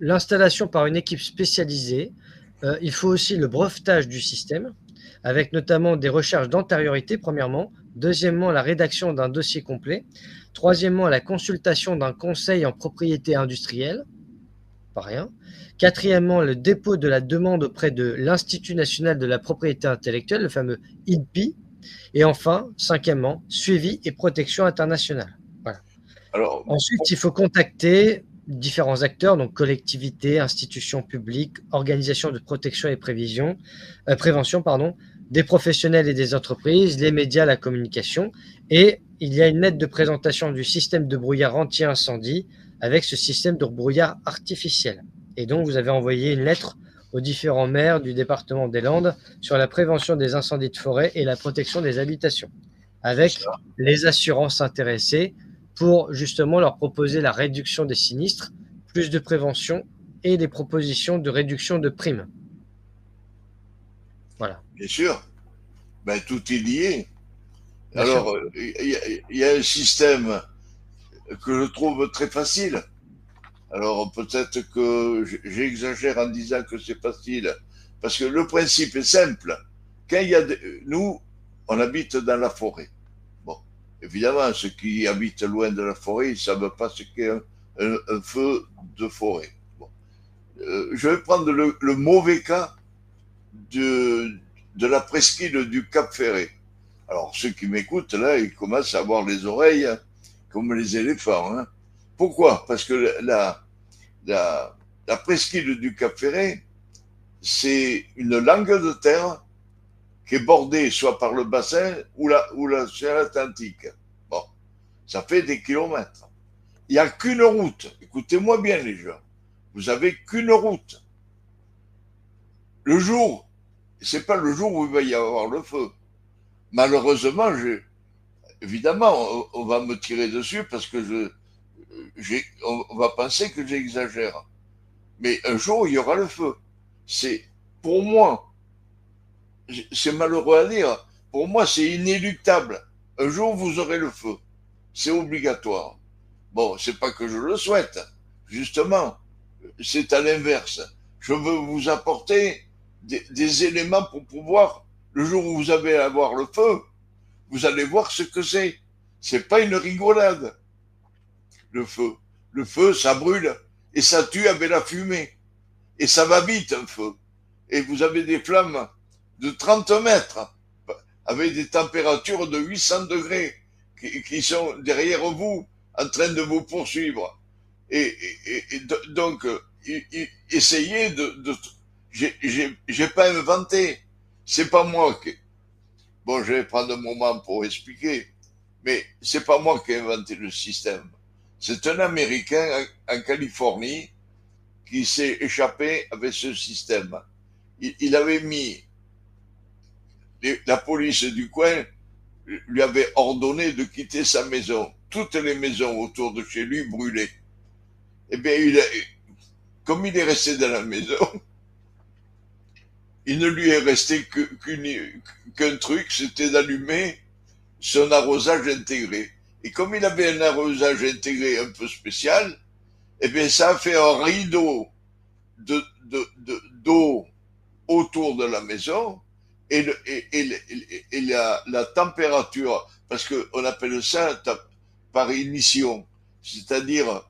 l'installation par une équipe spécialisée. Il faut aussi le brevetage du système, avec notamment des recherches d'antériorité, premièrement. Deuxièmement, la rédaction d'un dossier complet. Troisièmement, la consultation d'un conseil en propriété industrielle. Pas rien. Quatrièmement, le dépôt de la demande auprès de l'Institut national de la propriété intellectuelle, le fameux INPI. Et enfin, cinquièmement, suivi et protection internationale. Voilà. Alors, ensuite, il faut contacter différents acteurs, donc collectivités, institutions publiques, organisations de protection et prévention, des professionnels et des entreprises, les médias, la communication. Et il y a une lettre de présentation du système de brouillard anti-incendie avec ce système de brouillard artificiel. Et donc, vous avez envoyé une lettre aux différents maires du département des Landes sur la prévention des incendies de forêt et la protection des habitations, avec les assurances intéressées pour justement leur proposer la réduction des sinistres, plus de prévention et des propositions de réduction de primes. Voilà. Bien sûr. Ben, tout est lié. Bien Alors, il y a un système que je trouve très facile. Alors, peut-être que j'exagère en disant que c'est facile, parce que le principe est simple. Quand il y a nous, on habite dans la forêt. Bon, évidemment, ceux qui habitent loin de la forêt, ils ne savent pas ce qu'est un feu de forêt. Bon. Je vais prendre le mauvais cas de la presqu'île du Cap Ferret. Alors, ceux qui m'écoutent, là, ils commencent à avoir les oreilles comme les éléphants. Hein. Pourquoi? Parce que la presqu'île du Cap Ferret, c'est une langue de terre qui est bordée soit par le bassin ou l'océan Atlantique. Bon, ça fait des kilomètres. Il n'y a qu'une route. Écoutez-moi bien, les gens. Vous n'avez qu'une route. Le jour, c'est pas le jour où il va y avoir le feu. Malheureusement, évidemment, on va me tirer dessus parce que on va penser que j'exagère. Mais un jour, il y aura le feu. C'est, pour moi, c'est malheureux à dire, pour moi, c'est inéluctable. Un jour, vous aurez le feu. C'est obligatoire. Bon, c'est pas que je le souhaite. Justement, c'est à l'inverse. Je veux vous apporter des éléments pour pouvoir, le jour où vous allez avoir le feu, vous allez voir ce que c'est. C'est pas une rigolade, le feu. Le feu, ça brûle et ça tue avec la fumée. Et ça va vite, un feu. Et vous avez des flammes de 30 mètres avec des températures de 800 degrés qui sont derrière vous en train de vous poursuivre. Donc, essayez j'ai pas inventé. C'est pas moi qui. Bon, je vais prendre un moment pour expliquer, mais c'est pas moi qui ai inventé le système. C'est un Américain en Californie qui s'est échappé avec ce système. Il avait mis la police du coin lui avait ordonné de quitter sa maison. Toutes les maisons autour de chez lui brûlaient. Eh bien, comme il est resté dans la maison, il ne lui est resté qu'un truc, c'était d'allumer son arrosage intégré. Et comme il avait un arrosage intégré un peu spécial, eh bien, ça a fait un rideau d'eau autour de la maison et la température, parce qu'on appelle ça par émission, c'est-à-dire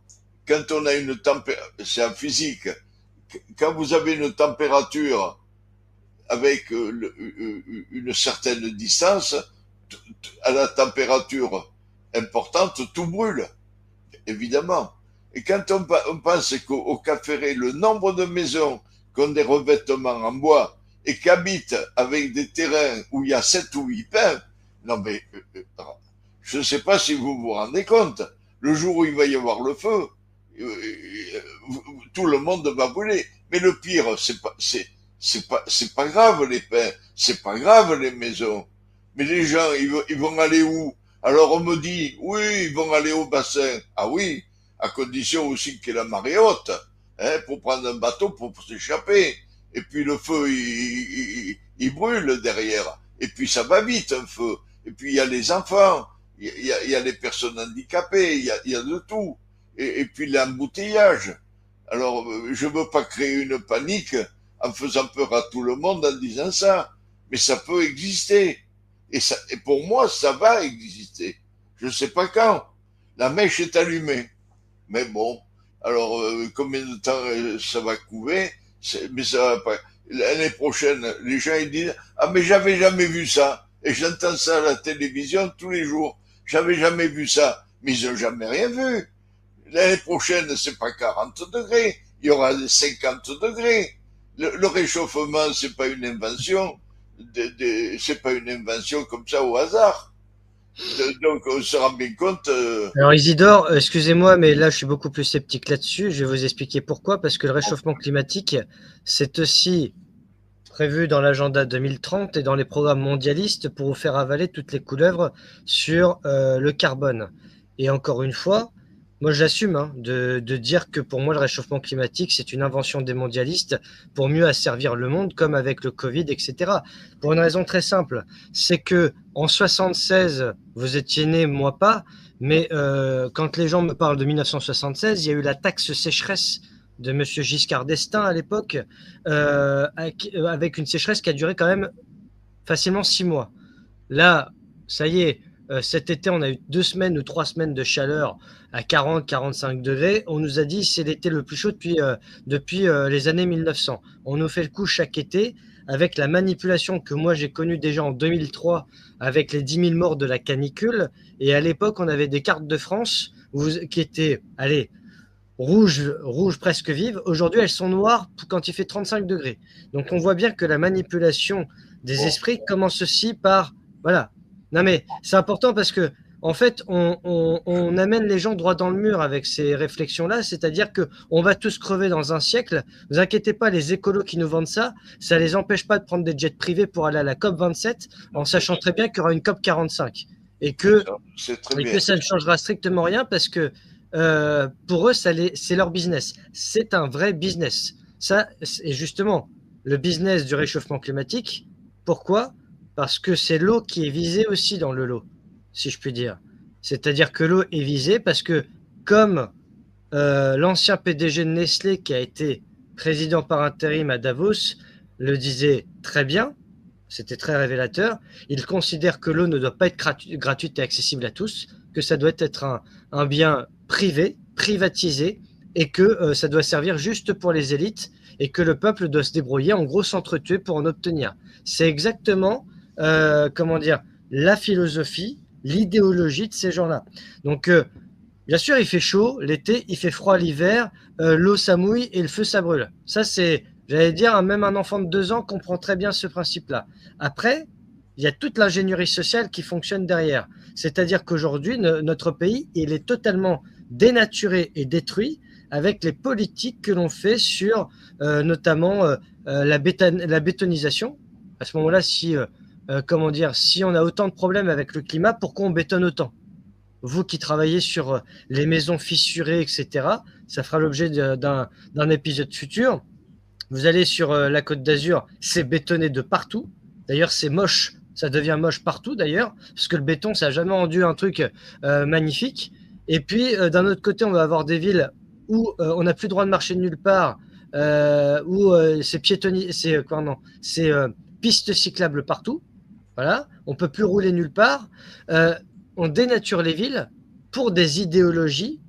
quand on a une température, c'est en physique, quand vous avez une température avec une certaine distance, à la température importante, tout brûle, évidemment. Et quand on pense qu'au Cap Ferret, le nombre de maisons qui ont des revêtements en bois et qui habitent avec des terrains où il y a 7 ou 8 pins, non mais, je ne sais pas si vous vous rendez compte, le jour où il va y avoir le feu, tout le monde va brûler. Mais le pire, c'est pas grave les pins, c'est pas grave les maisons. Mais les gens, ils vont aller où? Alors on me dit, oui, ils vont aller au bassin. Ah oui, à condition aussi qu'il y ait la marée haute, hein, pour prendre un bateau pour s'échapper. Et puis le feu, il brûle derrière. Et puis ça va vite, un feu. Et puis il y a les enfants, il y a les personnes handicapées, il y a de tout. Et puis l'embouteillage. Alors, je veux pas créer une panique en faisant peur à tout le monde en disant ça. Mais ça peut exister. Et pour moi, ça va exister. Je ne sais pas quand. La mèche est allumée. Mais bon, alors combien de temps ça va couver? Mais ça va pas. L'année prochaine, les gens ils disent ah mais j'avais jamais vu ça. Et j'entends ça à la télévision tous les jours. J'avais jamais vu ça. Mais ils n'ont jamais rien vu. L'année prochaine, c'est pas 40 degrés. Il y aura 50 degrés. Le réchauffement, c'est pas une invention. C'est pas une invention comme ça au hasard. Donc on se rend bien compte. Alors Isidore, excusez-moi, mais là je suis beaucoup plus sceptique là-dessus. Je vais vous expliquer pourquoi. Parce que le réchauffement climatique, c'est aussi prévu dans l'agenda 2030 et dans les programmes mondialistes pour vous faire avaler toutes les couleuvres sur le carbone. Et encore une fois, moi j'assume de dire que pour moi le réchauffement climatique c'est une invention des mondialistes pour mieux asservir le monde, comme avec le Covid, etc. Pour une raison très simple, c'est que en 76, vous étiez né, moi pas, mais quand les gens me parlent de 1976, il y a eu la taxe sécheresse de M. Giscard d'Estaing à l'époque, avec une sécheresse qui a duré quand même facilement 6 mois. Là, ça y est, cet été, on a eu 2 semaines ou 3 semaines de chaleur à 40-45 degrés. On nous a dit que c'est l'été le plus chaud depuis les années 1900. On nous fait le coup chaque été avec la manipulation que moi j'ai connue déjà en 2003 avec les 10 000 morts de la canicule. Et à l'époque, on avait des cartes de France qui étaient, allez, rouges presque vives. Aujourd'hui, elles sont noires quand il fait 35 degrés. Donc on voit bien que la manipulation des esprits commence aussi par... Voilà. Non mais c'est important parce que en fait, on amène les gens droit dans le mur avec ces réflexions-là, c'est-à-dire qu'on va tous crever dans un siècle. Ne vous inquiétez pas, les écolos qui nous vendent ça ne les empêche pas de prendre des jets privés pour aller à la COP27, en sachant très bien qu'il y aura une COP45 et que ça ne changera strictement rien parce que pour eux, c'est leur business. C'est un vrai business. Ça, et justement, le business du réchauffement climatique, pourquoi? Parce que c'est l'eau qui est visée aussi dans le lot, si je puis dire. C'est-à-dire que l'eau est visée parce que, comme l'ancien PDG de Nestlé, qui a été président par intérim à Davos, le disait très bien, c'était très révélateur, il considère que l'eau ne doit pas être gratuite et accessible à tous, que ça doit être un bien privé, privatisé, et que ça doit servir juste pour les élites, et que le peuple doit se débrouiller, en gros s'entretuer pour en obtenir. C'est exactement, la philosophie, l'idéologie de ces gens-là. Donc, bien sûr, il fait chaud l'été, il fait froid l'hiver, l'eau ça mouille et le feu ça brûle. Ça, c'est, j'allais dire, même un enfant de 2 ans comprend très bien ce principe-là. Après, il y a toute l'ingénierie sociale qui fonctionne derrière. C'est-à-dire qu'aujourd'hui, notre pays, il est totalement dénaturé et détruit avec les politiques que l'on fait sur notamment la bétonisation. À ce moment-là, si on a autant de problèmes avec le climat, pourquoi on bétonne autant? Vous qui travaillez sur les maisons fissurées, etc., ça fera l'objet d'un épisode futur. Vous allez sur la Côte d'Azur, c'est bétonné de partout. D'ailleurs, c'est moche. Ça devient moche partout, d'ailleurs, parce que le béton, ça n'a jamais rendu un truc magnifique. Et puis, d'un autre côté, on va avoir des villes où on n'a plus le droit de marcher nulle part, où c'est pistes cyclables partout. Voilà, on ne peut plus rouler nulle part. On dénature les villes pour des idéologies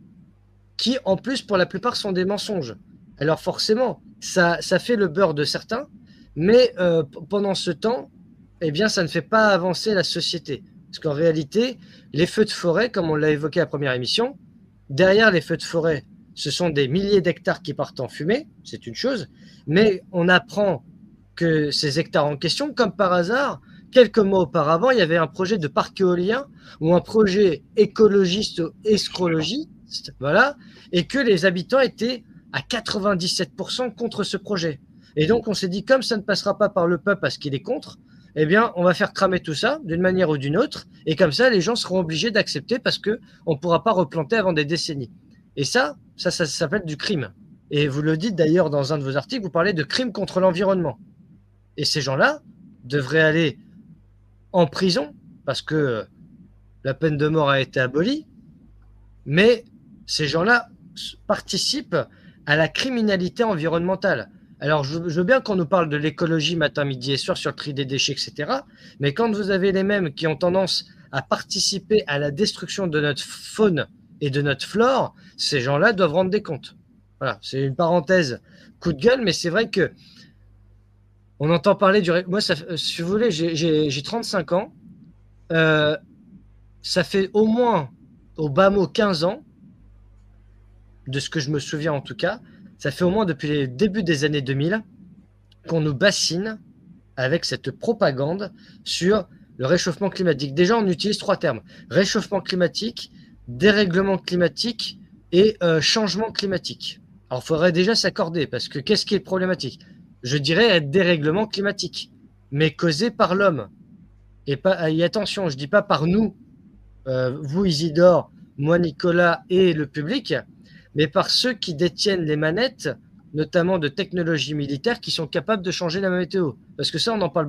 qui, en plus, pour la plupart, sont des mensonges. Alors forcément, ça fait le beurre de certains, mais pendant ce temps, eh bien, ça ne fait pas avancer la société. Parce qu'en réalité, les feux de forêt, comme on l'a évoqué à la première émission, derrière les feux de forêt, ce sont des milliers d'hectares qui partent en fumée, c'est une chose, mais on apprend que ces hectares en question, comme par hasard, quelques mois auparavant, il y avait un projet de parc éolien ou un projet écologiste ou escrologiste, voilà, et que les habitants étaient à 97% contre ce projet. Et donc, on s'est dit, comme ça ne passera pas par le peuple parce qu'il est contre, eh bien, on va faire cramer tout ça d'une manière ou d'une autre, et comme ça, les gens seront obligés d'accepter parce qu'on ne pourra pas replanter avant des décennies. Et ça s'appelle du crime. Et vous le dites d'ailleurs dans un de vos articles, vous parlez de crime contre l'environnement. Et ces gens-là devraient aller en prison parce que la peine de mort a été abolie, mais ces gens-là participent à la criminalité environnementale. Alors, je veux bien qu'on nous parle de l'écologie matin, midi et soir sur le tri des déchets, etc. Mais quand vous avez les mêmes qui ont tendance à participer à la destruction de notre faune et de notre flore, ces gens-là doivent rendre des comptes. Voilà, c'est une parenthèse coup de gueule, mais c'est vrai que on entend parler du... Moi, si vous voulez, j'ai 35 ans. Ça fait au moins, au bas mot, 15 ans, de ce que je me souviens en tout cas, ça fait au moins depuis les débuts des années 2000 qu'on nous bassine avec cette propagande sur le réchauffement climatique. Déjà, on utilise 3 termes. Réchauffement climatique, dérèglement climatique et changement climatique. Alors, il faudrait déjà s'accorder parce que qu'est-ce qui est problématique? Je dirais dérèglement climatique, mais causé par l'homme. Et attention, je ne dis pas par nous, vous Isidore, moi Nicolas et le public, mais par ceux qui détiennent les manettes, notamment de technologies militaires, qui sont capables de changer la météo. Parce que ça, on n'en parle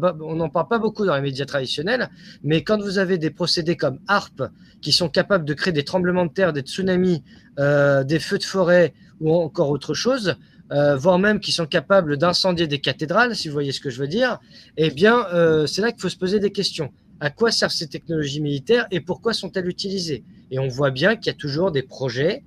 pas beaucoup dans les médias traditionnels, mais quand vous avez des procédés comme HARP, qui sont capables de créer des tremblements de terre, des tsunamis, des feux de forêt ou encore autre chose, voire même qui sont capables d'incendier des cathédrales, si vous voyez ce que je veux dire, eh bien, c'est là qu'il faut se poser des questions. À quoi servent ces technologies militaires et pourquoi sont-elles utilisées? Et on voit bien qu'il y a toujours des projets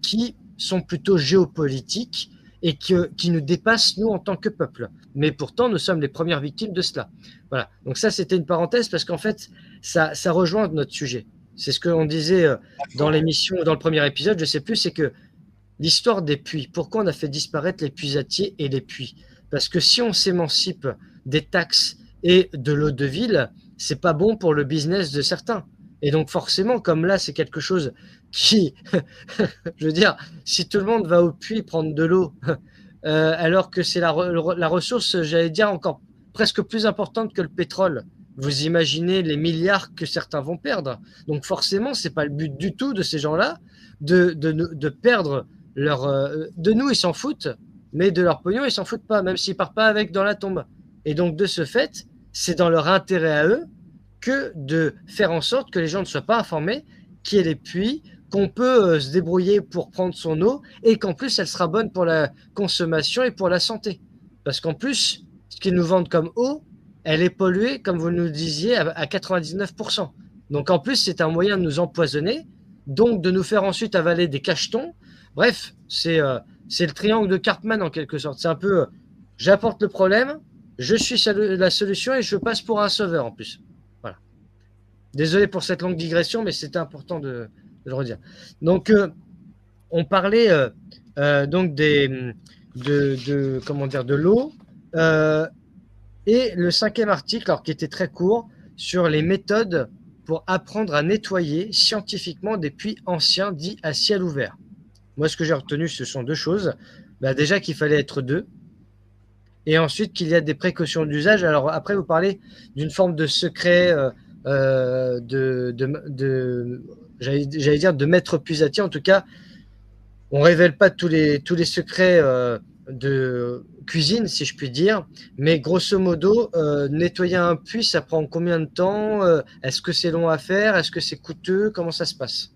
qui sont plutôt géopolitiques et qui nous dépassent, nous, en tant que peuple. Mais pourtant, nous sommes les premières victimes de cela. Voilà. Donc ça, c'était une parenthèse parce qu'en fait, ça rejoint notre sujet. C'est ce qu'on disait dans l'émission, dans le premier épisode, je ne sais plus, c'est que l'histoire des puits. Pourquoi on a fait disparaître les puisatiers et les puits? Parce que si on s'émancipe des taxes et de l'eau de ville, c'est pas bon pour le business de certains. Et donc forcément, comme là, c'est quelque chose qui, je veux dire, si tout le monde va au puits prendre de l'eau, alors que c'est la ressource, j'allais dire, encore presque plus importante que le pétrole. Vous imaginez les milliards que certains vont perdre. Donc forcément, c'est pas le but du tout de ces gens-là de perdre leur... de nous, ils s'en foutent, mais de leur pognon, ils s'en foutent pas, même s'ils partent pas avec dans la tombe. Et donc de ce fait, c'est dans leur intérêt à eux que de faire en sorte que les gens ne soient pas informés, qu'il y ait les puits, qu'on peut se débrouiller pour prendre son eau et qu'en plus, elle sera bonne pour la consommation et pour la santé. Parce qu'en plus, ce qu'ils nous vendent comme eau, elle est polluée, comme vous nous disiez, à 99%. Donc en plus, c'est un moyen de nous empoisonner, donc de nous faire ensuite avaler des cachetons. Bref, c'est le triangle de Cartman en quelque sorte. C'est un peu, j'apporte le problème, je suis la solution et je passe pour un sauveur en plus. Voilà. Désolé pour cette longue digression, mais c'était important de le redire. Donc, on parlait donc comment dire, de l'eau. Et le 5e article, alors qui était très court, sur les méthodes pour apprendre à nettoyer scientifiquement des puits anciens dits à ciel ouvert. Moi, ce que j'ai retenu, ce sont 2 choses. Déjà qu'il fallait être 2. Et ensuite qu'il y a des précautions d'usage. Alors après, vous parlez d'une forme de secret, j'allais dire de maître puisatier. En tout cas, on ne révèle pas tous les secrets de cuisine, si je puis dire. Mais grosso modo, nettoyer un puits, ça prend combien de temps? Est-ce que c'est long à faire? Est-ce que c'est coûteux? Comment ça se passe?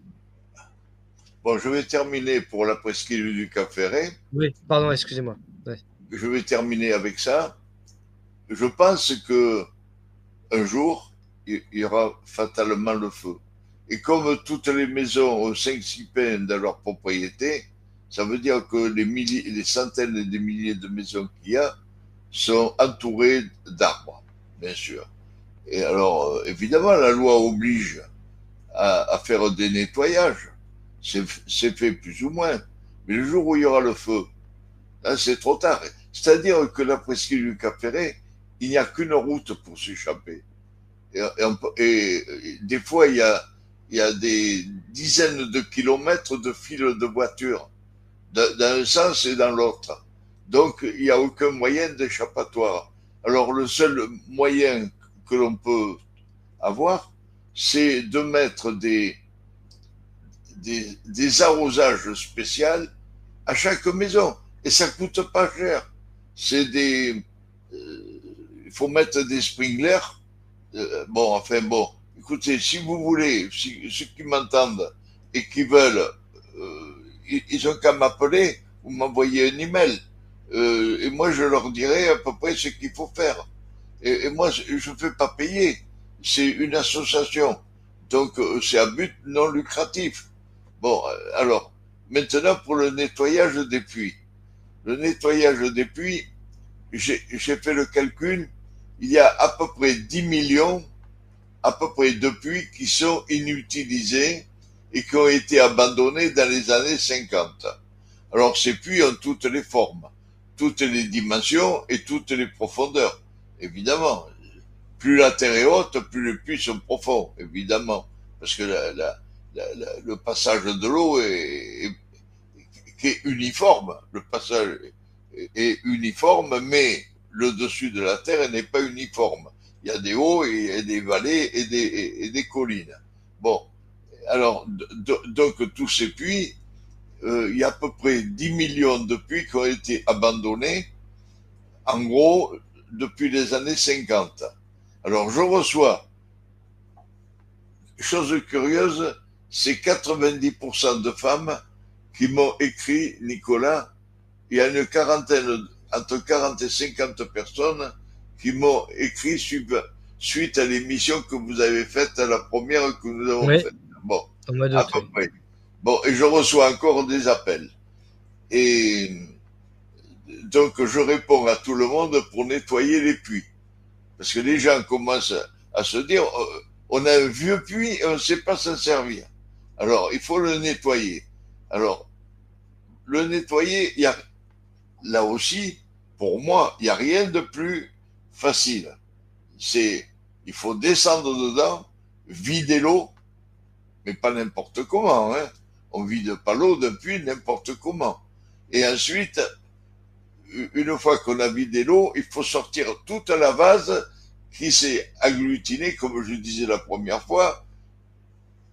Bon, je vais terminer pour la presqu'île du Cap-Ferret. Oui, pardon, excusez-moi. Ouais. Je vais terminer avec ça. Je pense que un jour, il y aura fatalement le feu. Et comme toutes les maisons ont 5-6 pins dans leur propriété, ça veut dire que les centaines et des milliers de maisons qu'il y a sont entourées d'arbres, bien sûr. Et alors, évidemment, la loi oblige à faire des nettoyages. C'est fait plus ou moins. Mais le jour où il y aura le feu, là, c'est trop tard. C'est-à-dire que la presqu'île du Cap-Ferret, il n'y a qu'une route pour s'échapper. Et des fois, il y a des dizaines de kilomètres de fils de voiture, dans un sens et dans l'autre. Donc, il n'y a aucun moyen d'échappatoire. Alors, le seul moyen que l'on peut avoir, c'est de mettre des arrosages spéciaux à chaque maison. Et ça coûte pas cher. Il faut mettre des sprinklers. Écoutez, si vous voulez, ceux qui m'entendent et qui veulent, ils ont qu'à m'appeler ou m'envoyer un email. Et moi, je leur dirai à peu près ce qu'il faut faire. Et moi, je ne fais pas payer. C'est une association. Donc, c'est à but non lucratif. Bon, alors, maintenant, pour le nettoyage des puits. Le nettoyage des puits, j'ai fait le calcul, il y a à peu près 10 millions à peu près de puits qui sont inutilisés et qui ont été abandonnés dans les années 50. Alors ces puits ont toutes les formes, toutes les dimensions et toutes les profondeurs, évidemment. Plus la terre est haute, plus les puits sont profonds, évidemment, parce que le passage de l'eau est uniforme. Le passage est uniforme, mais le dessus de la terre n'est pas uniforme. Il y a des hauts et des vallées et des collines. Bon, alors, donc tous ces puits, il y a à peu près 10 millions de puits qui ont été abandonnés, en gros, depuis les années 50. Alors, je reçois, chose curieuse, c'est 90% de femmes qui m'ont écrit, Nicolas, il y a une quarantaine, entre 40 et 50 personnes qui m'ont écrit suite à l'émission que vous avez faite, la première que nous avons faite. Bon, à peu près. Bon, et je reçois encore des appels. Et donc, je réponds à tout le monde pour nettoyer les puits. Parce que les gens commencent à se dire, on a un vieux puits et on ne sait pas s'en servir. Alors, il faut le nettoyer. Alors, le nettoyer, là aussi, pour moi, il n'y a rien de plus facile. Il faut descendre dedans, vider l'eau mais pas n'importe comment, hein. On vide pas l'eau d'un puits n'importe comment. Et ensuite, une fois qu'on a vidé l'eau, il faut sortir toute la vase qui s'est agglutinée, comme je disais la première fois.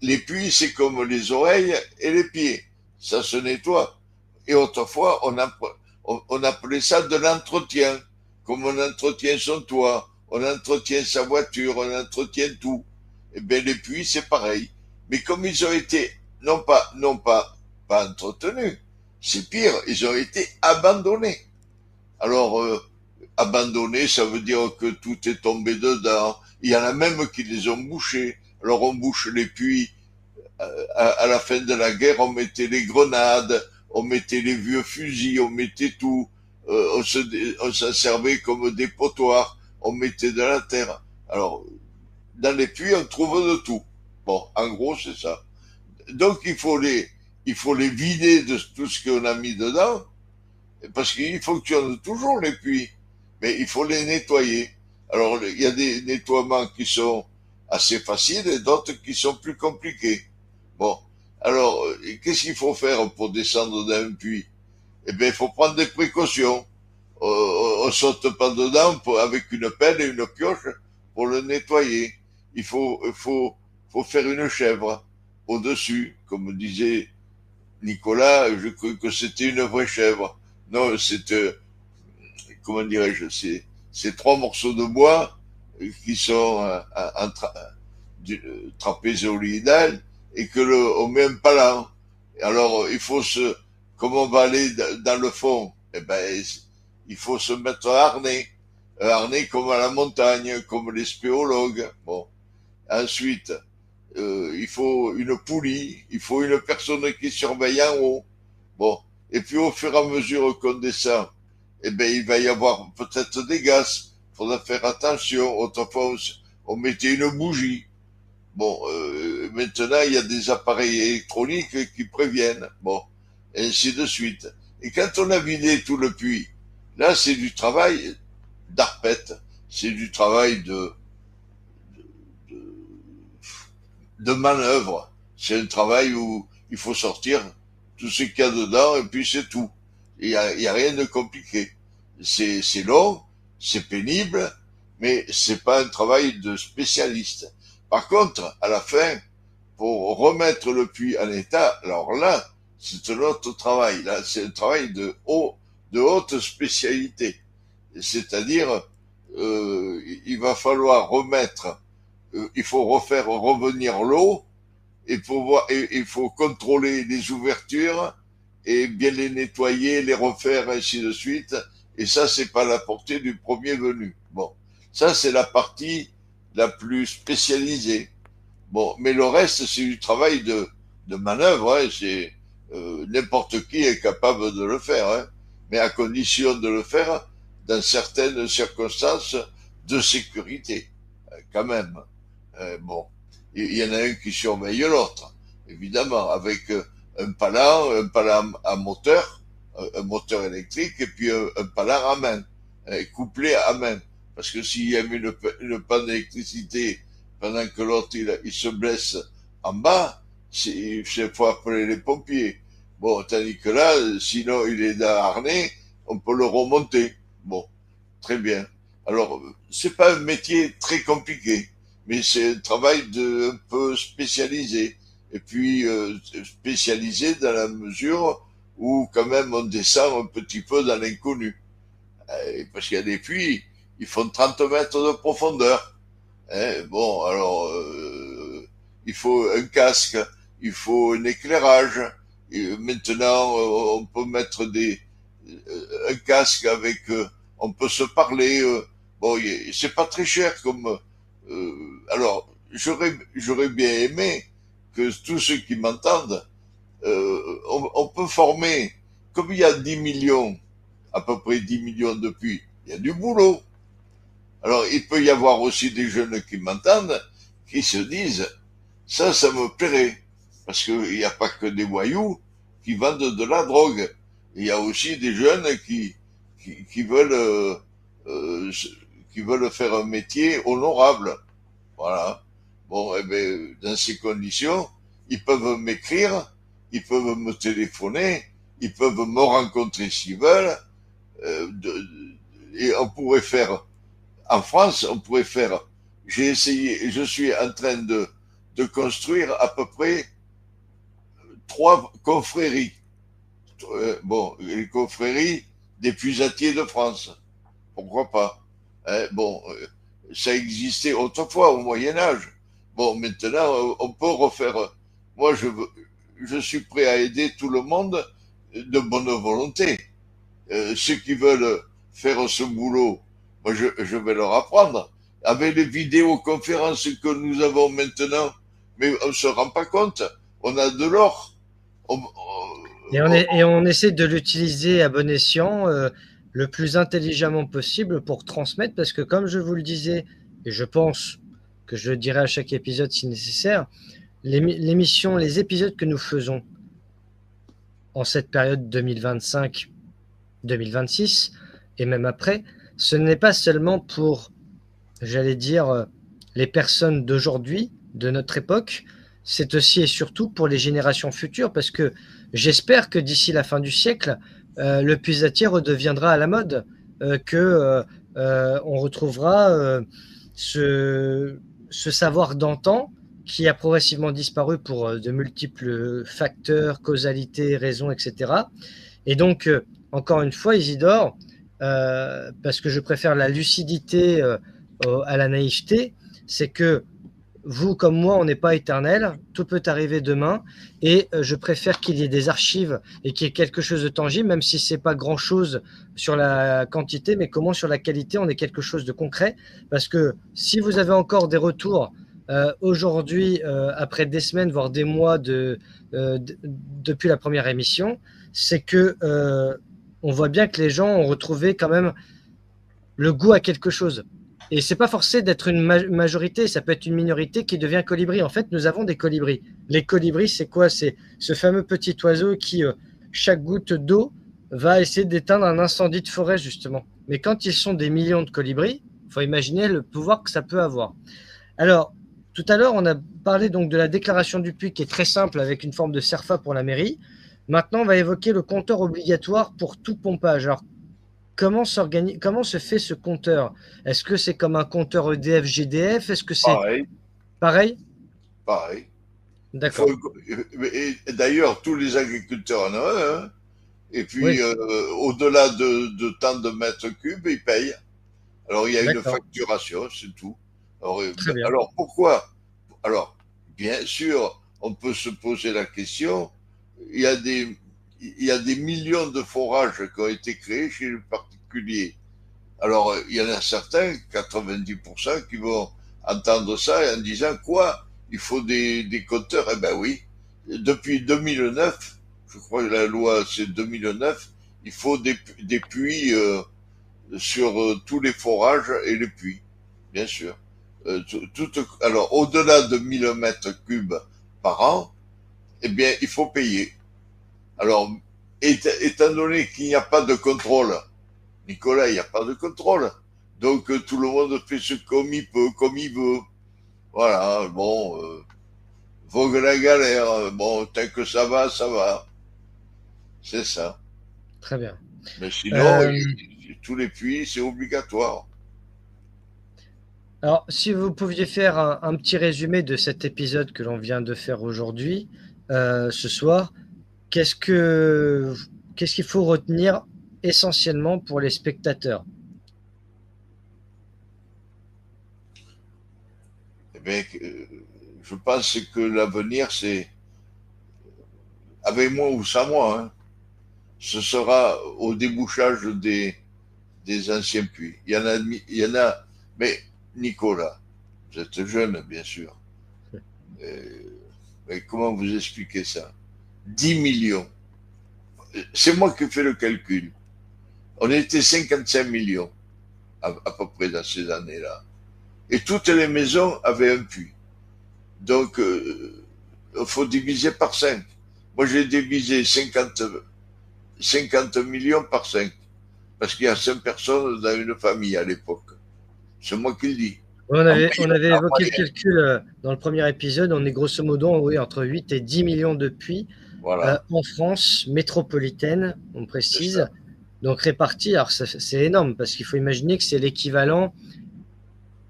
Les puits, c'est comme les oreilles et les pieds. Ça se nettoie. Et autrefois, on appelait ça de l'entretien. Comme on entretient son toit, on entretient sa voiture, on entretient tout. Eh bien, les puits, c'est pareil. Mais comme ils ont été, pas entretenus, c'est pire, ils ont été abandonnés. Alors, abandonnés, ça veut dire que tout est tombé dedans. Il y en a même qui les ont bouchés. Alors, on bouche les puits. À la fin de la guerre, on mettait les grenades, on mettait les vieux fusils, on mettait tout. On s'en servait comme des potoirs. On mettait de la terre. Alors, dans les puits, on trouve de tout. Bon, en gros, c'est ça. Donc, il faut les vider de tout ce qu'on a mis dedans, parce qu'ils fonctionnent toujours, les puits. Mais il faut les nettoyer. Alors, il y a des nettoiements qui sont assez faciles et d'autres qui sont plus compliqués. Bon. Alors, qu'est-ce qu'il faut faire pour descendre d'un puits? Eh bien, il faut prendre des précautions. On saute pas dedans avec une pelle et une pioche pour le nettoyer. Il faut faire une chèvre au-dessus, comme disait Nicolas. Je crois que c'était une vraie chèvre. Non, c'est comment dirais-je, c'est trois morceaux de bois qui sont trapézoïdales et que on met un palan. Alors il faut comme on va aller dans le fond, eh ben il faut se mettre un harnais comme à la montagne, comme les spéologues. Bon, ensuite il faut une poulie, il faut une personne qui surveille en haut. Bon, et puis au fur et à mesure qu'on descend, eh ben il va y avoir peut-être des gaz. Il faudra faire attention. Autrefois, on mettait une bougie. Bon, maintenant, il y a des appareils électroniques qui préviennent. Bon, et ainsi de suite. Et quand on a vidé tout le puits, là, c'est du travail d'arpète. C'est du travail de manœuvre. C'est un travail où il faut sortir tout ce qu'il y a dedans et puis c'est tout. Il y a rien de compliqué. C'est long, c'est pénible, mais c'est pas un travail de spécialiste. Par contre, à la fin, pour remettre le puits en état, alors là, c'est un autre travail. Là, c'est un travail de haute spécialité. C'est-à-dire, il va falloir remettre, il faut refaire revenir l'eau, et il faut contrôler les ouvertures et bien les nettoyer, les refaire, ainsi de suite. Et ça, c'est pas la portée du premier venu. Bon, ça, c'est la partie la plus spécialisée. Bon, mais le reste, c'est du travail de manœuvre. Hein. C'est n'importe qui est capable de le faire, hein. Mais à condition de le faire dans certaines circonstances de sécurité, quand même. Bon, il y en a un qui surveille l'autre, évidemment, avec un palan à moteur, un moteur électrique, et puis un palan à main, couplé à main. Parce que s'il y a une panne d'électricité pendant que l'autre il se blesse en bas, il faut appeler les pompiers. Bon, tandis que là, sinon il est dans harnais, on peut le remonter. Bon, très bien. Alors, c'est pas un métier très compliqué, mais c'est un travail un peu spécialisé. Et puis, spécialisé dans la mesure où, quand même, on descend un petit peu dans l'inconnu. Parce qu'il y a des puits, ils font 30 mètres de profondeur. Hein, bon, alors, il faut un casque, il faut un éclairage. Et maintenant, on peut mettre un casque avec, on peut se parler. Bon, c'est pas très cher comme. Alors, j'aurais bien aimé que tous ceux qui m'entendent, on peut former, comme il y a 10 millions, à peu près 10 millions de puits, il y a du boulot. Alors, il peut y avoir aussi des jeunes qui m'entendent, qui se disent, ça me plairait. Parce qu'il n'y a pas que des voyous qui vendent de la drogue. Il y a aussi des jeunes qui veulent, qui veulent faire un métier honorable. Voilà. Bon, eh bien, dans ces conditions, ils peuvent m'écrire, ils peuvent me téléphoner, ils peuvent me rencontrer s'ils veulent, et on pourrait faire, en France, on pourrait faire, j'ai essayé, je suis en train de construire à peu près 3 confréries. Bon, les confréries des puisatiers de France. Pourquoi pas? Bon, ça existait autrefois au Moyen Âge. Bon, maintenant, on peut refaire. Moi, je suis prêt à aider tout le monde de bonne volonté. Ceux qui veulent faire ce boulot, moi, je vais leur apprendre. Avec les vidéoconférences que nous avons maintenant, mais on ne se rend pas compte, on a de l'or. Et on essaie de l'utiliser à bon escient, le plus intelligemment possible pour transmettre, parce que comme je vous le disais, et je pense que je le dirai à chaque épisode si nécessaire, l'émission, les épisodes que nous faisons en cette période 2025-2026, et même après, ce n'est pas seulement pour, j'allais dire, les personnes d'aujourd'hui, de notre époque, c'est aussi et surtout pour les générations futures, parce que j'espère que d'ici la fin du siècle, le puisatier redeviendra à la mode, on retrouvera ce savoir d'antan qui a progressivement disparu pour de multiples facteurs, causalités, raisons, etc. Et donc, encore une fois, Isidore, parce que je préfère la lucidité à la naïveté, c'est que vous comme moi, on n'est pas éternel, tout peut arriver demain, et je préfère qu'il y ait des archives et qu'il y ait quelque chose de tangible, même si c'est pas grand-chose sur la quantité, mais comment sur la qualité, on est quelque chose de concret, parce que si vous avez encore des retours aujourd'hui, après des semaines, voire des mois depuis la première émission, c'est que on voit bien que les gens ont retrouvé quand même le goût à quelque chose. Et c'est pas forcé d'être une majorité, ça peut être une minorité qui devient colibri. En fait, nous avons des colibris. Les colibris, c'est quoi? C'est ce fameux petit oiseau qui, chaque goutte d'eau, va essayer d'éteindre un incendie de forêt, justement. Mais quand ils sont des millions de colibris, il faut imaginer le pouvoir que ça peut avoir. Alors, tout à l'heure, on a parlé donc de la déclaration du puits qui est très simple avec une forme de CERFA pour la mairie. Maintenant, on va évoquer le compteur obligatoire pour tout pompage. Alors, comment se fait ce compteur? Est-ce que c'est comme un compteur EDF-GDF? Est-ce que c'est Pareil, pareil? pareil. Il faut, D'accord. et d'ailleurs, tous les agriculteurs en ont un, hein. Et Oui, puis, au-delà de tant de mètres cubes, ils payent. Alors, il y a une d'accord. facturation, c'est tout. Alors, Très bien. alors, pourquoi? Alors, bien sûr, on peut se poser la question. Il y a des, il y a des millions de forages qui ont été créés chez les particuliers. Alors, il y en a certains, 90%, qui vont entendre ça en disant quoi? Il faut des compteurs. Eh ben oui, depuis 2009, je crois que la loi c'est 2009, il faut des puits sur tous les forages et les puits, bien sûr. Alors, au-delà de 1000 mètres cubes par an, eh bien, il faut payer. Alors, étant donné qu'il n'y a pas de contrôle, Nicolas, il n'y a pas de contrôle. Donc, tout le monde fait ce comme il peut, comme il veut. Voilà, bon, vogue la galère. Bon, tant que ça va, ça va. C'est ça. Très bien. Mais sinon, Euh, tous les puits, c'est obligatoire. alors, si vous pouviez faire un petit résumé de cet épisode que l'on vient de faire aujourd'hui, ce soir, qu'est-ce que qu'est-ce qu'il faut retenir essentiellement pour les spectateurs? Eh bien, je pense que l'avenir, c'est avec moi ou sans moi, hein. Ce sera au débouchage des anciens puits. Il y en a, mais Nicolas, vous êtes jeune, bien sûr. Mais comment vous expliquer ça? 10 millions. C'est moi qui fais le calcul. On était 55 millions à peu près dans ces années-là. Et toutes les maisons avaient un puits. Donc, il faut diviser par 5. Moi, j'ai divisé 50 millions par 5. Parce qu'il y a 5 personnes dans une famille à l'époque. C'est moi qui le dis. On avait En évoqué le moyenne, calcul dans le premier épisode. On est grosso modo, oui, entre 8 et 10 millions de puits voilà, en France métropolitaine, on c'est précise. ça. Donc répartis, alors c'est énorme parce qu'il faut imaginer que c'est l'équivalent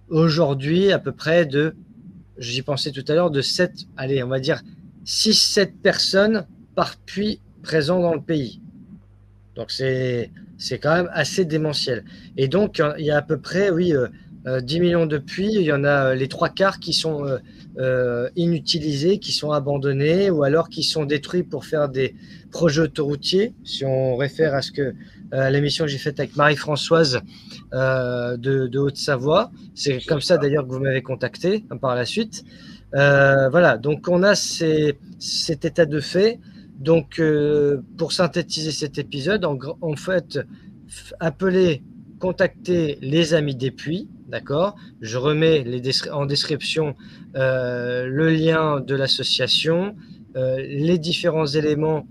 aujourd'hui à peu près de, j'y pensais tout à l'heure, de 7, allez, on va dire 6-7 personnes par puits présent dans le pays. Donc c'est quand même assez démentiel. Et donc il y a à peu près, oui, 10 millions de puits, il y en a les trois quarts qui sont inutilisés, qui sont abandonnés, ou alors qui sont détruits pour faire des projets autoroutiers, si on réfère à ce que à l'émission que j'ai faite avec Marie-Françoise de Haute-Savoie. C'est C'est comme ça ça. d'ailleurs que vous m'avez contacté par la suite. Voilà, donc on a cet état de fait. Donc, pour synthétiser cet épisode, en fait, appeler, contacter les amis des puits, d'accord. Je remets en description le lien de l'association, les différents éléments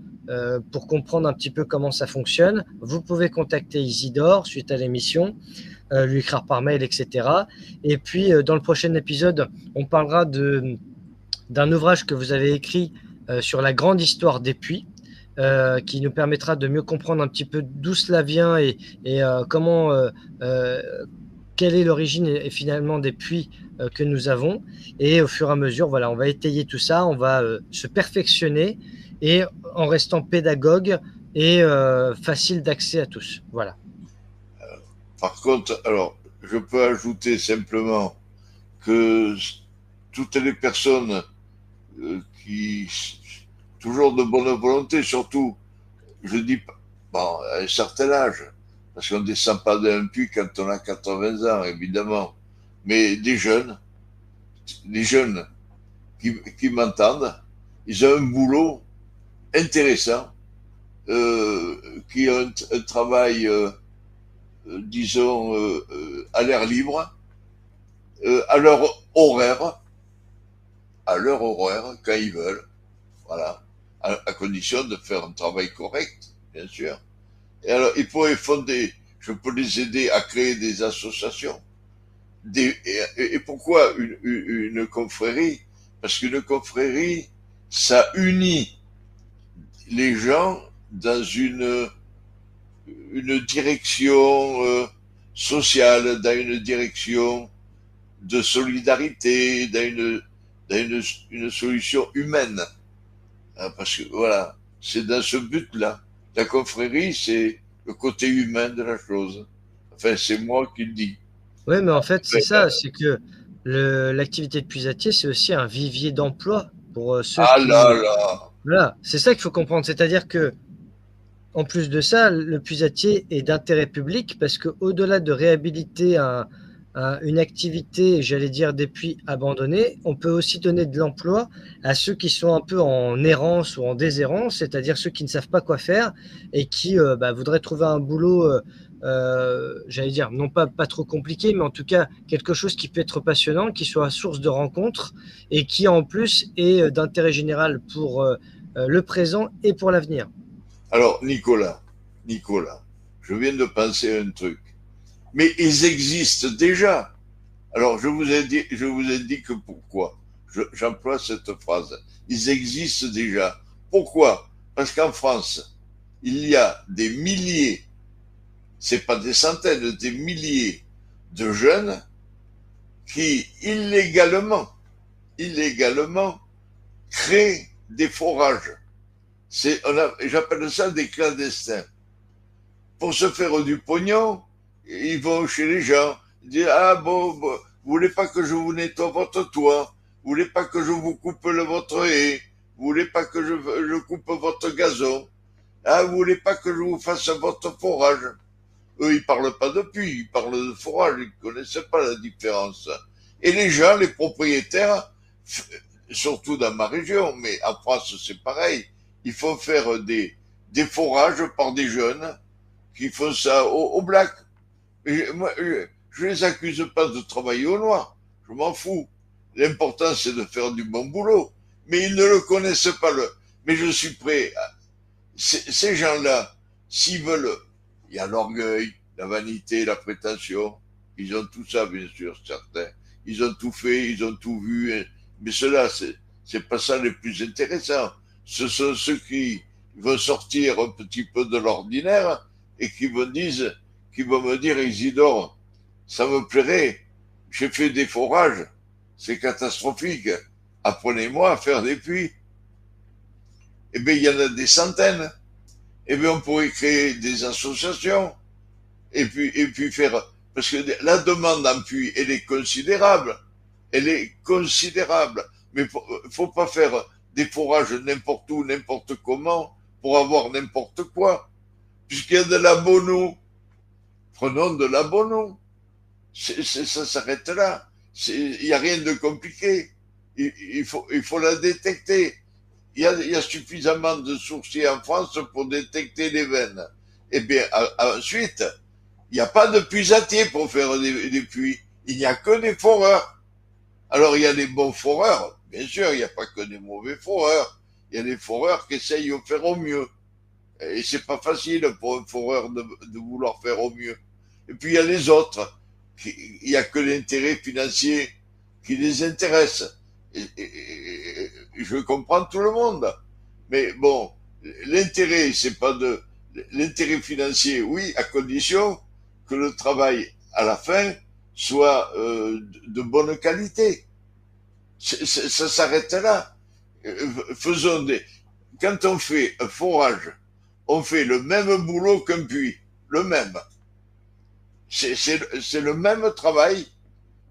pour comprendre un petit peu comment ça fonctionne. Vous pouvez contacter Isidore suite à l'émission, lui écrire par mail, etc. Et puis, dans le prochain épisode, on parlera d'un ouvrage que vous avez écrit sur la grande histoire des puits, qui nous permettra de mieux comprendre un petit peu d'où cela vient et comment, quelle est l'origine finalement des puits que nous avons. Et au fur et à mesure, voilà, on va étayer tout ça, on va se perfectionner et en restant pédagogue et facile d'accès à tous. Voilà. Par contre, alors, je peux ajouter simplement que toutes les personnes qui, toujours de bonne volonté, surtout, je dis, bon, à un certain âge, parce qu'on ne descend pas d'un puits quand on a 80 ans, évidemment, mais des jeunes qui m'entendent, ils ont un boulot intéressant, qui ont un travail, disons, à l'air libre, à leur horaire, quand ils veulent, voilà, à condition de faire un travail correct, bien sûr. Et alors, ils pourraient fonder, je peux les aider à créer des associations. Et pourquoi une confrérie? Parce qu'une confrérie, ça unit les gens dans une direction sociale, dans une direction de solidarité, une solution humaine. Parce que voilà, c'est dans ce but-là. La confrérie, c'est le côté humain de la chose. Enfin, c'est moi qui le dis. Oui, mais en fait, c'est Mais, ça, c'est que l'activité de puisatier, c'est aussi un vivier d'emploi pour ceux ah qui... là là, Voilà, c'est ça qu'il faut comprendre. C'est-à-dire que en plus de ça, le puisatier est d'intérêt public parce qu'au-delà de réhabiliter une activité, j'allais dire des puits abandonnés, on peut aussi donner de l'emploi à ceux qui sont un peu en errance ou en déshérence, c'est-à-dire ceux qui ne savent pas quoi faire et qui voudraient trouver un boulot, j'allais dire, non pas trop compliqué, mais en tout cas quelque chose qui peut être passionnant, qui soit source de rencontres et qui en plus est d'intérêt général pour le présent et pour l'avenir. alors, Nicolas, je viens de penser à un truc. Mais ils existent déjà. Alors, je vous indique pourquoi. J'emploie cette phrase. Ils existent déjà. Pourquoi? Parce qu'en France, il y a des milliers, c'est pas des centaines, des milliers de jeunes qui illégalement créent des forages. J'appelle ça des clandestins. Pour se faire du pognon, ils vont chez les gens, ils disent ah bon, vous voulez pas que je vous nettoie votre toit, vous voulez pas que je vous coupe votre haie, vous voulez pas que je coupe votre gazon, ah vous voulez pas que je vous fasse votre forage. Eux ils parlent pas de puits, ils parlent de forage, ils connaissaient pas la différence. Et les gens, les propriétaires, surtout dans ma région, mais en France c'est pareil, ils font faire des forages par des jeunes qui font ça au black. Moi, je les accuse pas de travailler au noir. Je m'en fous. L'important, c'est de faire du bon boulot. Mais ils ne le connaissent pas. Mais je suis prêt. Ces gens-là, s'ils veulent, il y a l'orgueil, la vanité, la prétention. Ils ont tout ça, bien sûr, certains. ils ont tout fait, ils ont tout vu. Mais cela, c'est pas ça le plus intéressant. Ce sont ceux qui vont sortir un petit peu de l'ordinaire et qui vont me dire, Isidore, ça me plairait, j'ai fait des forages, c'est catastrophique. Apprenez-moi à faire des puits. Eh bien, il y en a des centaines. Eh bien, on pourrait créer des associations et puis faire, parce que la demande en puits, elle est considérable. Elle est considérable. Mais faut pas faire des forages n'importe où, n'importe comment, pour avoir n'importe quoi. Puisqu'il y a de la bono, prenons de la bono. Ça s'arrête là. Il n'y a rien de compliqué. Il faut la détecter. Il y a suffisamment de sourciers en France pour détecter les veines. Eh bien, ensuite, il n'y a pas de puisatier pour faire des puits. Il n'y a que des foreurs. Alors, il y a des bons foreurs. Bien sûr, il n'y a pas que des mauvais foreurs. Il y a des foreurs qui essayent de faire au mieux. Et c'est pas facile pour un foreur de vouloir faire au mieux. Et puis, il y a les autres. Il n'y a que l'intérêt financier qui les intéresse. Et je comprends tout le monde. Mais bon, l'intérêt, c'est pas de, l'intérêt financier, oui, à condition que le travail, à la fin, soit de bonne qualité. Ça s'arrête là. Faisons des, quand on fait un forage, on fait le même boulot qu'un puits. Le même. C'est le même travail,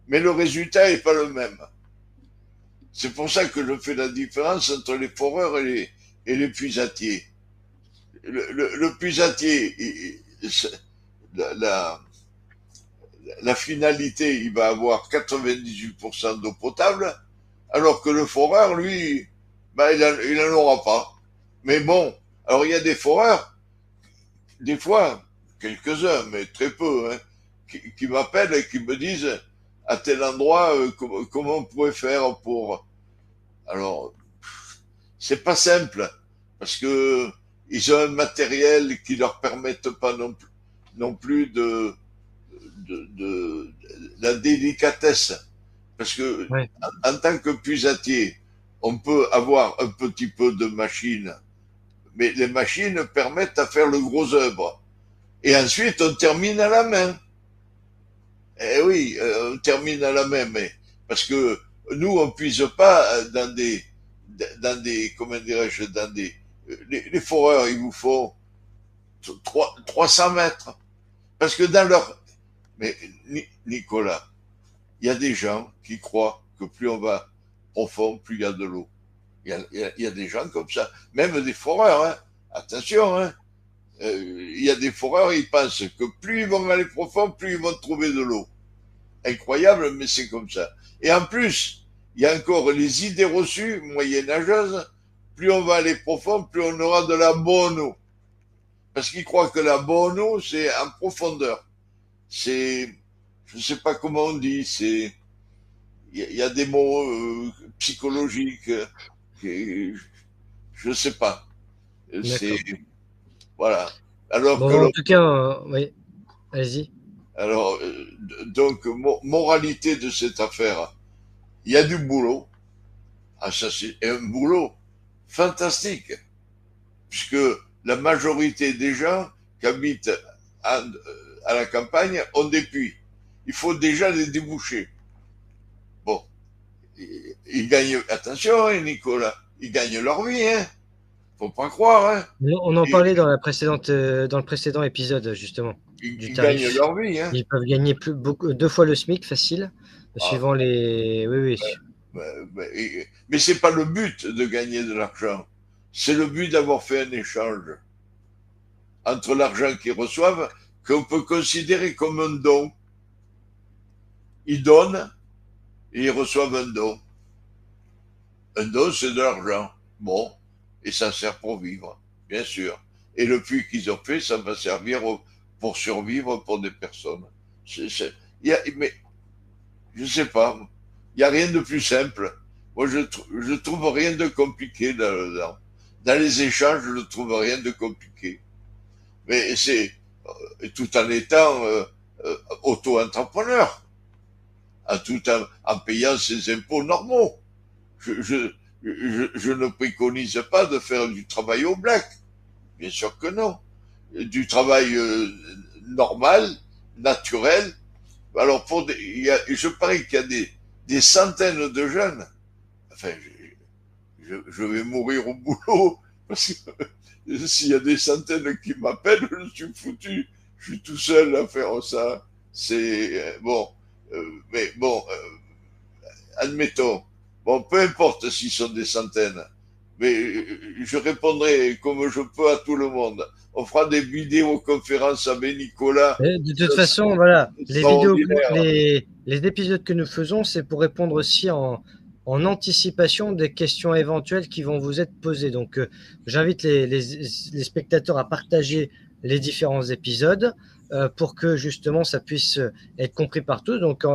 mais le résultat n'est pas le même. C'est pour ça que je fais la différence entre les foreurs et les puisatiers. Le puisatier, la, la finalité, il va avoir 98% d'eau potable, alors que le foreur, lui, ben, il en aura pas. Mais bon, alors il y a des foreurs, des fois, quelques-uns, mais très peu, hein, qui m'appellent et qui me disent à tel endroit comment on pourrait faire pour. Alors, c'est pas simple parce que ils ont un matériel qui leur permettent pas non plus de la délicatesse. Parce que Ouais. en tant que puisatier, on peut avoir un petit peu de machine, mais les machines permettent à faire le gros œuvre. Et ensuite, on termine à la main. Eh oui, on termine à la main, mais parce que nous, on puise pas dans des, comment dirais-je, dans des, les foreurs, il vous faut 300 mètres. Parce que dans leur, mais Nicolas, il y a des gens qui croient que plus on va profond, plus il y a de l'eau. Il y a des gens comme ça, même des foreurs, hein. Attention, hein. Il y a des foreurs, ils pensent que plus ils vont aller profond, plus ils vont trouver de l'eau. Incroyable, mais c'est comme ça. Et en plus, il y a encore les idées reçues moyenâgeuses. Plus on va aller profond, plus on aura de la bonne eau. Parce qu'ils croient que la bonne eau, c'est en profondeur. C'est, je ne sais pas comment on dit, c'est, il y a des mots psychologiques, je ne sais pas. C'est, voilà. Alors que Bon, en tout cas, oui, allez-y. alors, donc, moralité de cette affaire, il y a du boulot. Ah, ça, c'est un boulot fantastique, puisque la majorité des gens qui habitent à la campagne ont des puits. Il faut déjà les déboucher. Bon, ils gagnent, attention, hein, Nicolas, ils gagnent leur vie, hein. Faut pas croire, hein. On en Et, parlait dans le précédent épisode, justement, du ils gagnent tarif. leur vie, hein. Ils peuvent gagner deux fois le SMIC facile, Ah, suivant les. Oui, oui. mais c'est pas le but de gagner de l'argent. C'est le but d'avoir fait un échange entre l'argent qu'ils reçoivent, qu'on peut considérer comme un don. Ils donnent et ils reçoivent un don. Un don, c'est de l'argent. Bon, et ça sert pour vivre, bien sûr. Et le puits qu'ils ont fait, ça va servir pour survivre pour des personnes. Mais je sais pas, il n'y a rien de plus simple. Moi, je trouve rien de compliqué dans les échanges, je ne trouve rien de compliqué. Mais c'est tout en étant auto-entrepreneur. en payant ses impôts normaux. Je ne préconise pas de faire du travail au black. Bien sûr que non. Du travail normal, naturel. Alors, je parie qu'il y a des centaines de jeunes. Enfin, je vais mourir au boulot parce que s'il y a des centaines qui m'appellent, je suis foutu. Je suis tout seul à faire ça. C'est bon. Mais bon, admettons. Bon, peu importe s'ils sont des centaines. Mais je répondrai comme je peux à tout le monde. On fera des vidéoconférences avec Nicolas. De toute façon, voilà, les épisodes que nous faisons, c'est pour répondre aussi en anticipation des questions éventuelles qui vont vous être posées. Donc, j'invite les spectateurs à partager les différents épisodes pour que justement ça puisse être compris par tous. Donc,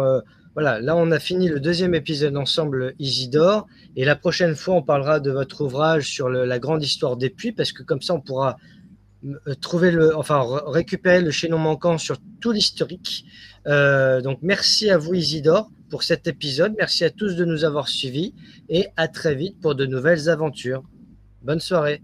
voilà, là, on a fini le deuxième épisode ensemble, Isidore. Et la prochaine fois, on parlera de votre ouvrage sur la grande histoire des puits, parce que comme ça, on pourra récupérer le chaînon manquant sur tout l'historique. Donc, merci à vous, Isidore, pour cet épisode. Merci à tous de nous avoir suivis et à très vite pour de nouvelles aventures. Bonne soirée.